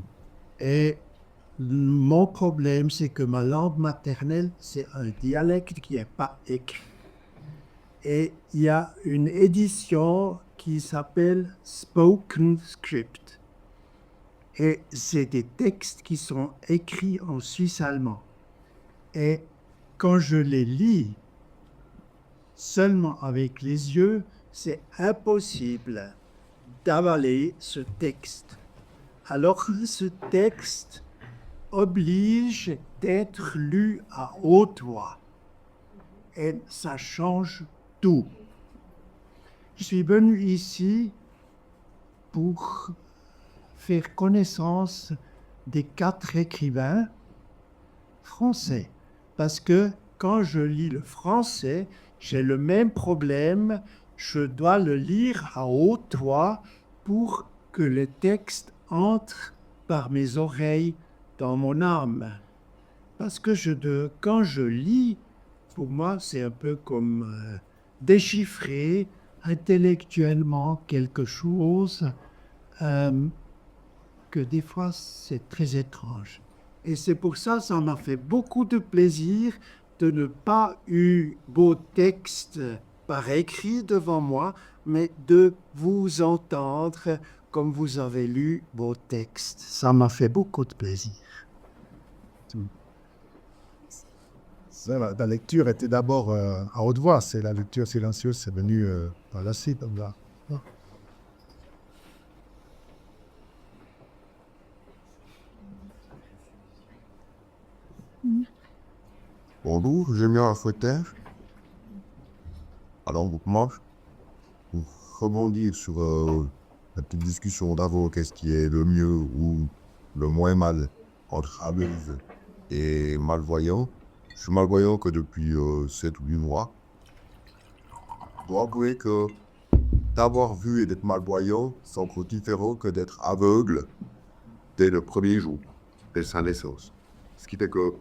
Et mon problème, c'est que ma langue maternelle, c'est un dialecte qui n'est pas écrit. Et il y a une édition qui s'appelle Spoken Script. Et c'est des textes qui sont écrits en suisse allemand. Et quand je les lis seulement avec les yeux, c'est impossible d'avaler ce texte. Alors ce texte oblige d'être lu à haute voix. Et ça change tout. Je suis venu ici pour faire connaissance des 4 écrivains français. Parce que quand je lis le français, j'ai le même problème. Je dois le lire à haute voix pour que le texte entre par mes oreilles dans mon âme. Parce que quand je lis, pour moi, c'est un peu comme déchiffrer intellectuellement quelque chose que des fois, c'est très étrange. Et c'est pour ça, ça m'a fait beaucoup de plaisir de ne pas eu beau texte par écrit devant moi, mais de vous entendre comme vous avez lu vos textes. Ça m'a fait beaucoup de plaisir. La lecture était d'abord à haute voix, c'est la lecture silencieuse, c'est venu par la suite. Là. Bonjour, j'ai mis un fauteuil. Alors, moi, pour rebondir sur la petite discussion d'avant, qu'est-ce qui est le mieux ou le moins mal entre aveugle et malvoyant. Je suis malvoyant que depuis 7 ou 8 mois. Je dois avouer que d'avoir vu et d'être malvoyant, c'est encore différent que d'être aveugle dès le premier jour de sa naissance. Ce qui fait que,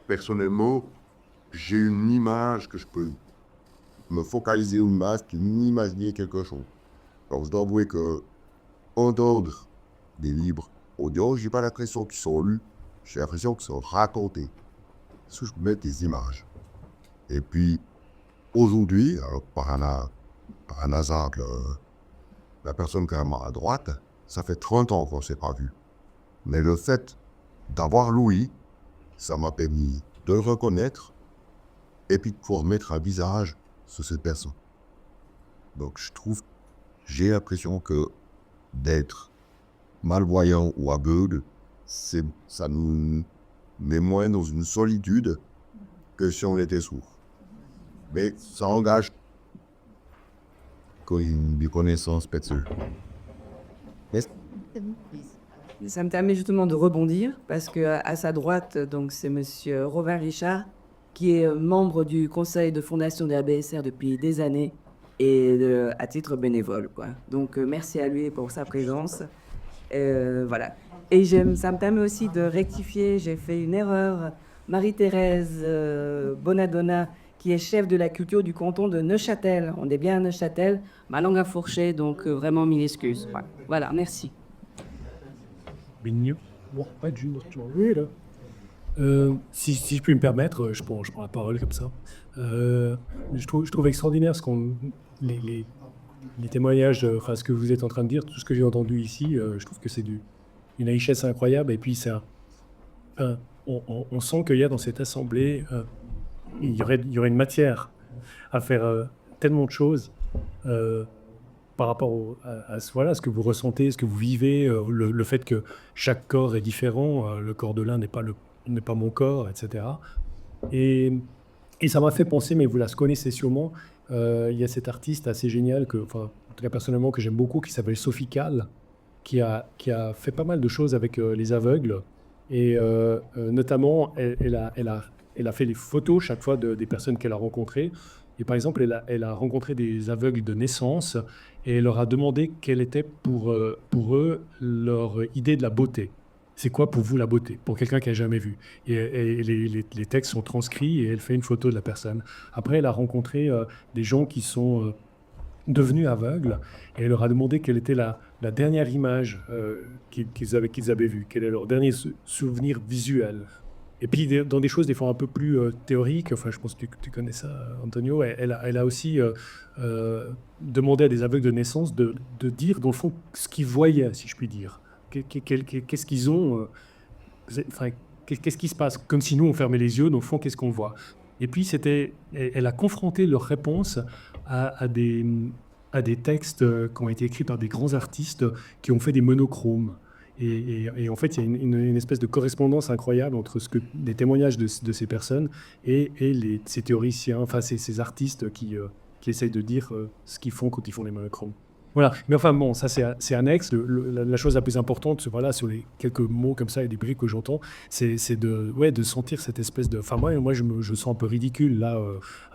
personnellement, j'ai une image que je peux me focaliser une image et m'imaginer quelque chose. Alors je dois avouer que entendre des livres audio, j'ai pas l'impression qu'ils sont lus, j'ai l'impression qu'ils sont racontés. Parce que je mets des images. Et puis aujourd'hui, alors par un hasard, la personne qui est à droite, ça fait 30 ans qu'on ne s'est pas vu. Mais le fait d'avoir l'ouïe, ça m'a permis de le reconnaître et puis de pouvoir mettre un visage sur cette personne. Donc j'ai l'impression que d'être malvoyant ou aveugle, ça nous met moins dans une solitude que si on était sourd. Mais ça engage une connaissance peut-être. Ça me permet justement de rebondir, parce qu'à sa droite, donc, c'est monsieur Robin Richard, qui est membre du conseil de fondation de la BSR depuis des années, et à titre bénévole, quoi. Donc merci à lui pour sa présence. Voilà. Et ça me permet aussi de rectifier, j'ai fait une erreur. Marie-Thérèse Bonadonna, qui est chef de la culture du canton de Neuchâtel. On est bien à Neuchâtel, ma langue a fourché, donc vraiment mille excuses. Ouais. Voilà, merci. Mignon. Bon, pas de jus, tu m'en veux, là. Si je puis me permettre, je prends la parole comme ça. Je trouve extraordinaire les témoignages, enfin ce que vous êtes en train de dire, tout ce que j'ai entendu ici, je trouve que c'est une richesse incroyable. Et puis on sent qu'il y a dans cette assemblée, il y aurait une matière à faire tellement de choses par rapport à ce que vous ressentez, ce que vous vivez, le fait que chaque corps est différent, le corps de l'un n'est pas mon corps, etc. Et ça m'a fait penser, mais vous la connaissez sûrement, il y a cet artiste assez génial, en tout cas personnellement, que j'aime beaucoup, qui s'appelle Sophie Calle, qui a fait pas mal de choses avec les aveugles. Et notamment, elle a fait les photos chaque fois des personnes qu'elle a rencontrées. Et par exemple, elle a rencontré des aveugles de naissance et elle leur a demandé quelle était pour eux leur idée de la beauté. C'est quoi pour vous la beauté, pour quelqu'un qui n'a jamais vu? Et les textes sont transcrits et elle fait une photo de la personne. Après, elle a rencontré des gens qui sont devenus aveugles et elle leur a demandé quelle était la dernière image qu'ils avaient vue, quel est leur dernier souvenir visuel. Et puis, dans des choses des fois un peu plus théoriques, enfin, je pense que tu connais ça, Antonio, elle a aussi demandé à des aveugles de naissance de dire, dans le fond, ce qu'ils voyaient, si je puis dire. Qu'est-ce qu'ils ont qu'est-ce qui se passe? Comme si nous, on fermait les yeux, dans le fond, qu'est-ce qu'on voit? Et puis, elle a confronté leurs réponses à des textes qui ont été écrits par des grands artistes qui ont fait des monochromes. Et en fait, il y a une espèce de correspondance incroyable entre les témoignages de ces personnes et ces théoriciens, enfin ces artistes qui essayent de dire ce qu'ils font quand ils font les monochromes. Voilà. Mais enfin bon, ça c'est annexe. La chose la plus importante, voilà, sur les quelques mots comme ça et des briques que j'entends, c'est de sentir cette espèce de. Enfin moi je sens un peu ridicule là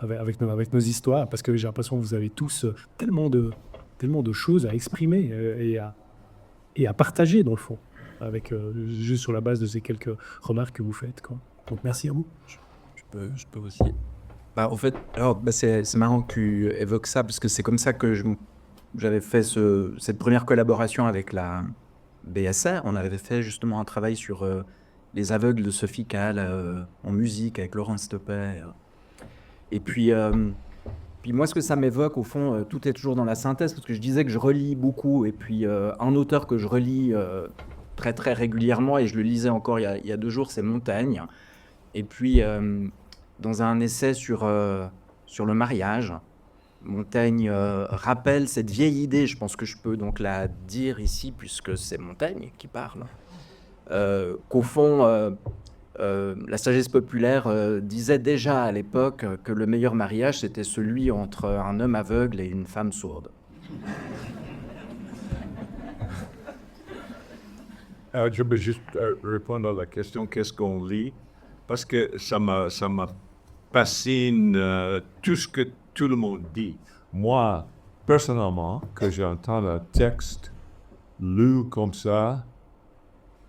avec nos histoires, parce que j'ai l'impression que vous avez tous tellement de choses à exprimer et à partager dans le fond, juste sur la base de ces quelques remarques que vous faites, quoi. Donc merci à vous. Je peux aussi. En fait, c'est marrant que tu évoques ça, parce que c'est comme ça que j'avais fait cette première collaboration avec la BSR. On avait fait justement un travail sur les aveugles de Sophie Calle en musique avec Laurent Stoppet. Et puis moi, ce que ça m'évoque, au fond, tout est toujours dans la synthèse, parce que je disais que je relis beaucoup. Et puis un auteur que je relis très très régulièrement, et je le lisais encore il y a 2 jours, c'est Montaigne. Et puis dans un essai sur le mariage, Montaigne rappelle cette vieille idée, je pense que je peux donc la dire ici puisque c'est Montaigne qui parle, qu'au fond la sagesse populaire disait déjà à l'époque que le meilleur mariage c'était celui entre un homme aveugle et une femme sourde. Alors, je peux juste répondre à la question qu'est-ce qu'on lit, parce que ça me fascine tout ce que tout le monde dit. Moi, personnellement, que j'entends un texte lu comme ça,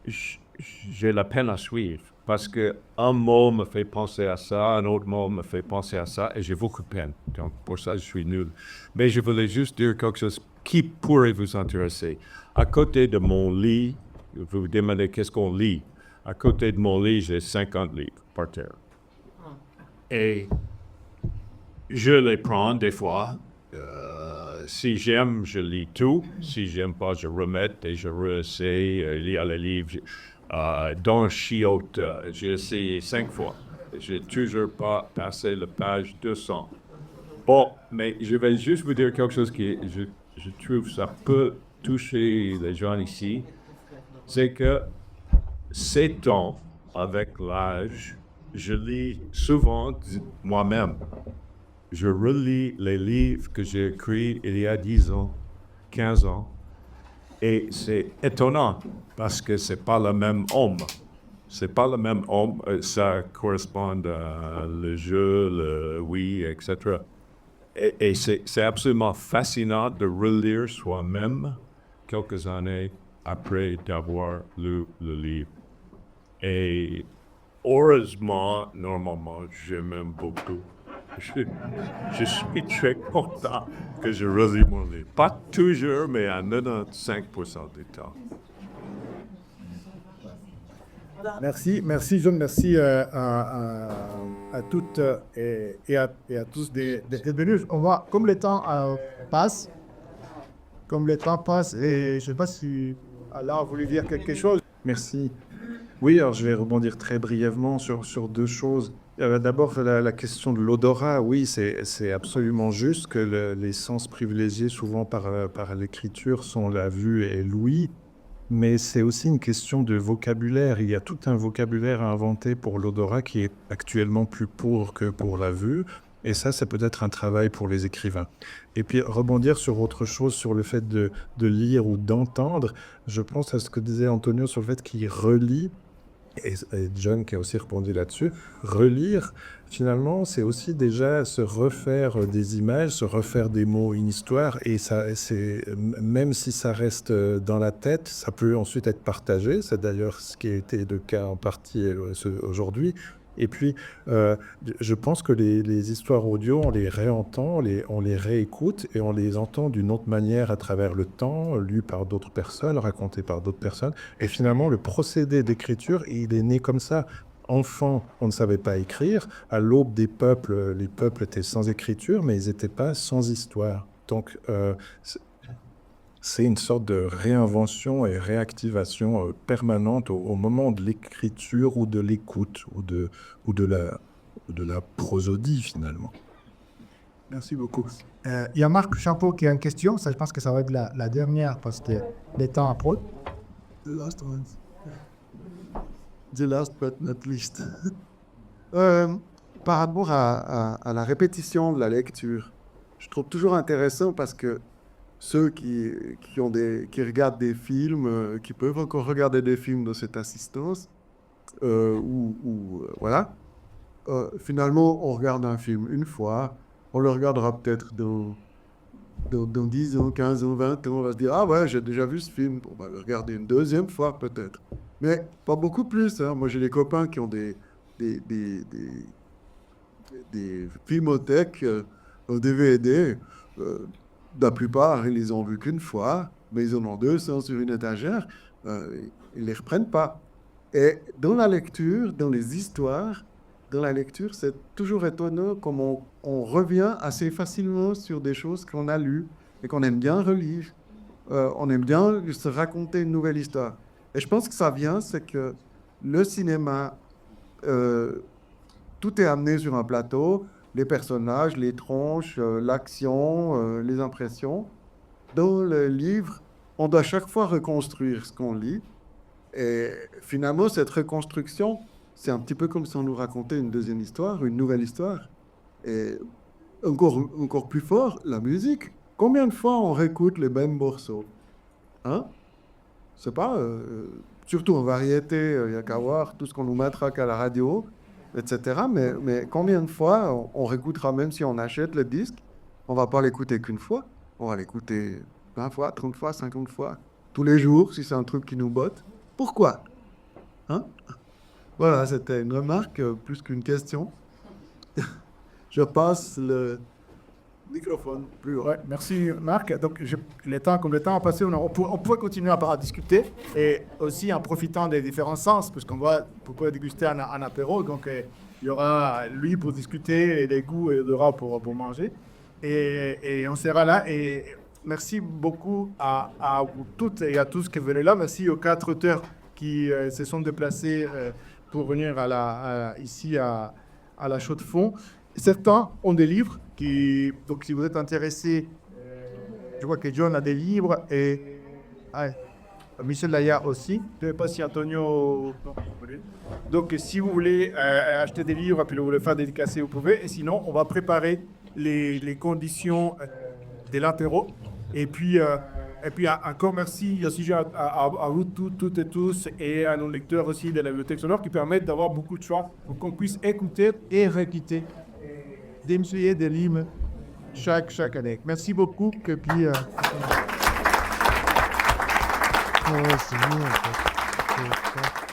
j'ai la peine à suivre. Parce qu'un mot me fait penser à ça, un autre mot me fait penser à ça, et j'ai beaucoup de peine. Donc, pour ça, je suis nul. Mais je voulais juste dire quelque chose qui pourrait vous intéresser. À côté de mon lit, vous vous demandez qu'est-ce qu'on lit. À côté de mon lit, j'ai 50 livres par terre. Et je les prends des fois. Si j'aime, je lis tout. Si j'aime pas, je remets et je réessaye. Il y a les livres. Don Quichotte, j'ai essayé 5 fois. J'ai toujours pas passé la page 200. Bon, mais je vais juste vous dire quelque chose qui, je trouve, ça peut toucher les gens ici. C'est que ces temps, avec l'âge, je lis souvent moi-même. Je relis les livres que j'ai écrits il y a 10 ans, 15 ans. Et c'est étonnant parce que c'est pas le même homme. C'est pas le même homme. Ça correspond à le jeu, le oui, etc. Et c'est absolument fascinant de relire soi-même quelques années après d'avoir lu le livre. Et heureusement, normalement, je m'aime beaucoup. je suis très content que je relis mon livre. Pas toujours, mais à 95% du temps. Merci John, merci à toutes et à tous d'être venus. On va, comme le temps passe, et je ne sais pas si Alain voulait dire quelque chose. Merci. Oui, alors je vais rebondir très brièvement sur deux choses. D'abord, la question de l'odorat. Oui, c'est absolument juste que les sens privilégiés souvent par l'écriture sont la vue et l'ouïe. Mais c'est aussi une question de vocabulaire. Il y a tout un vocabulaire à inventer pour l'odorat qui est actuellement plus pauvre que pour la vue. Et ça peut être un travail pour les écrivains. Et puis rebondir sur autre chose, sur le fait de lire ou d'entendre. Je pense à ce que disait Antonio sur le fait qu'il relit, et John qui a aussi répondu là-dessus. Relire, finalement, c'est aussi déjà se refaire des images, se refaire des mots, une histoire. Et ça, même si ça reste dans la tête, ça peut ensuite être partagé. C'est d'ailleurs ce qui a été le cas en partie aujourd'hui. Et puis, je pense que les histoires audio, on les réentend, on les réécoute et on les entend d'une autre manière à travers le temps, lues par d'autres personnes, racontées par d'autres personnes. Et finalement, le procédé d'écriture, il est né comme ça. Enfant, on ne savait pas écrire. À l'aube des peuples, les peuples étaient sans écriture, mais ils n'étaient pas sans histoire. Donc, c'est une sorte de réinvention et réactivation permanente au moment de l'écriture ou de l'écoute ou de la prosodie finalement. Merci beaucoup. Il y a Marc Champeau qui a une question. Ça, je pense que ça va être la dernière parce que les temps approchent. The last one. The last but not least. Par rapport à la répétition de la lecture, je trouve toujours intéressant parce que ceux qui regardent des films, qui peuvent encore regarder des films de cette assistance, voilà, finalement, on regarde un film une fois, on le regardera peut-être dans 10 ans, 15 ans, 20 ans, on va se dire « Ah ouais, j'ai déjà vu ce film », on va le regarder une deuxième fois peut-être. Mais pas beaucoup plus, hein. Moi, j'ai des copains qui ont des filmothèques au DVD. La plupart, ils les ont vus qu'une fois, mais ils en ont 200 sur une étagère. Ils les reprennent pas. Et dans la lecture, dans les histoires, dans la lecture, c'est toujours étonnant comment on revient assez facilement sur des choses qu'on a lues et qu'on aime bien relire. On aime bien se raconter une nouvelle histoire. Et je pense que ça vient, c'est que le cinéma, tout est amené sur un plateau, les personnages, les tronches, l'action, les impressions. Dans le livre, on doit chaque fois reconstruire ce qu'on lit. Et finalement, cette reconstruction, c'est un petit peu comme si on nous racontait une deuxième histoire, une nouvelle histoire. Et encore plus fort, la musique. Combien de fois on réécoute les mêmes morceaux? Hein? C'est pas... surtout en variété, il n'y a qu'à voir tout ce qu'on nous matraque à la radio, etc. Mais combien de fois on réécoutera, même si on achète le disque, on va pas l'écouter qu'une fois, on va l'écouter 20 fois, 30 fois, 50 fois, tous les jours, si c'est un truc qui nous botte. Pourquoi? Hein? Voilà, c'était une remarque plus qu'une question. Je passe le microphone plus haut. Ouais, merci Marc. Donc, comme le temps a passé, on pourrait continuer à discuter et aussi en profitant des différents sens, parce qu'on va déguster un apéro. Donc, il y aura lui pour discuter et les goûts et l'odorat pour manger. Et on sera là. Et merci beaucoup à vous toutes et à tous qui venez là. Merci aux 4 auteurs qui se sont déplacés pour venir ici à la Chaux de Fonds. Certains ont des livres, donc si vous êtes intéressé, je vois que John a des livres et Michel Laya aussi. Je ne sais pas si Antonio... Donc si vous voulez acheter des livres et puis vous voulez faire dédicacer, vous pouvez. Et sinon, on va préparer les conditions de l'apéro. Et puis encore merci aussi à vous toutes et tous et à nos lecteurs aussi de la bibliothèque sonore qui permettent d'avoir beaucoup de choix pour qu'on puisse écouter et réécouter des musées, des livres chaque année. Merci beaucoup. Et puis, c'est mieux, en fait.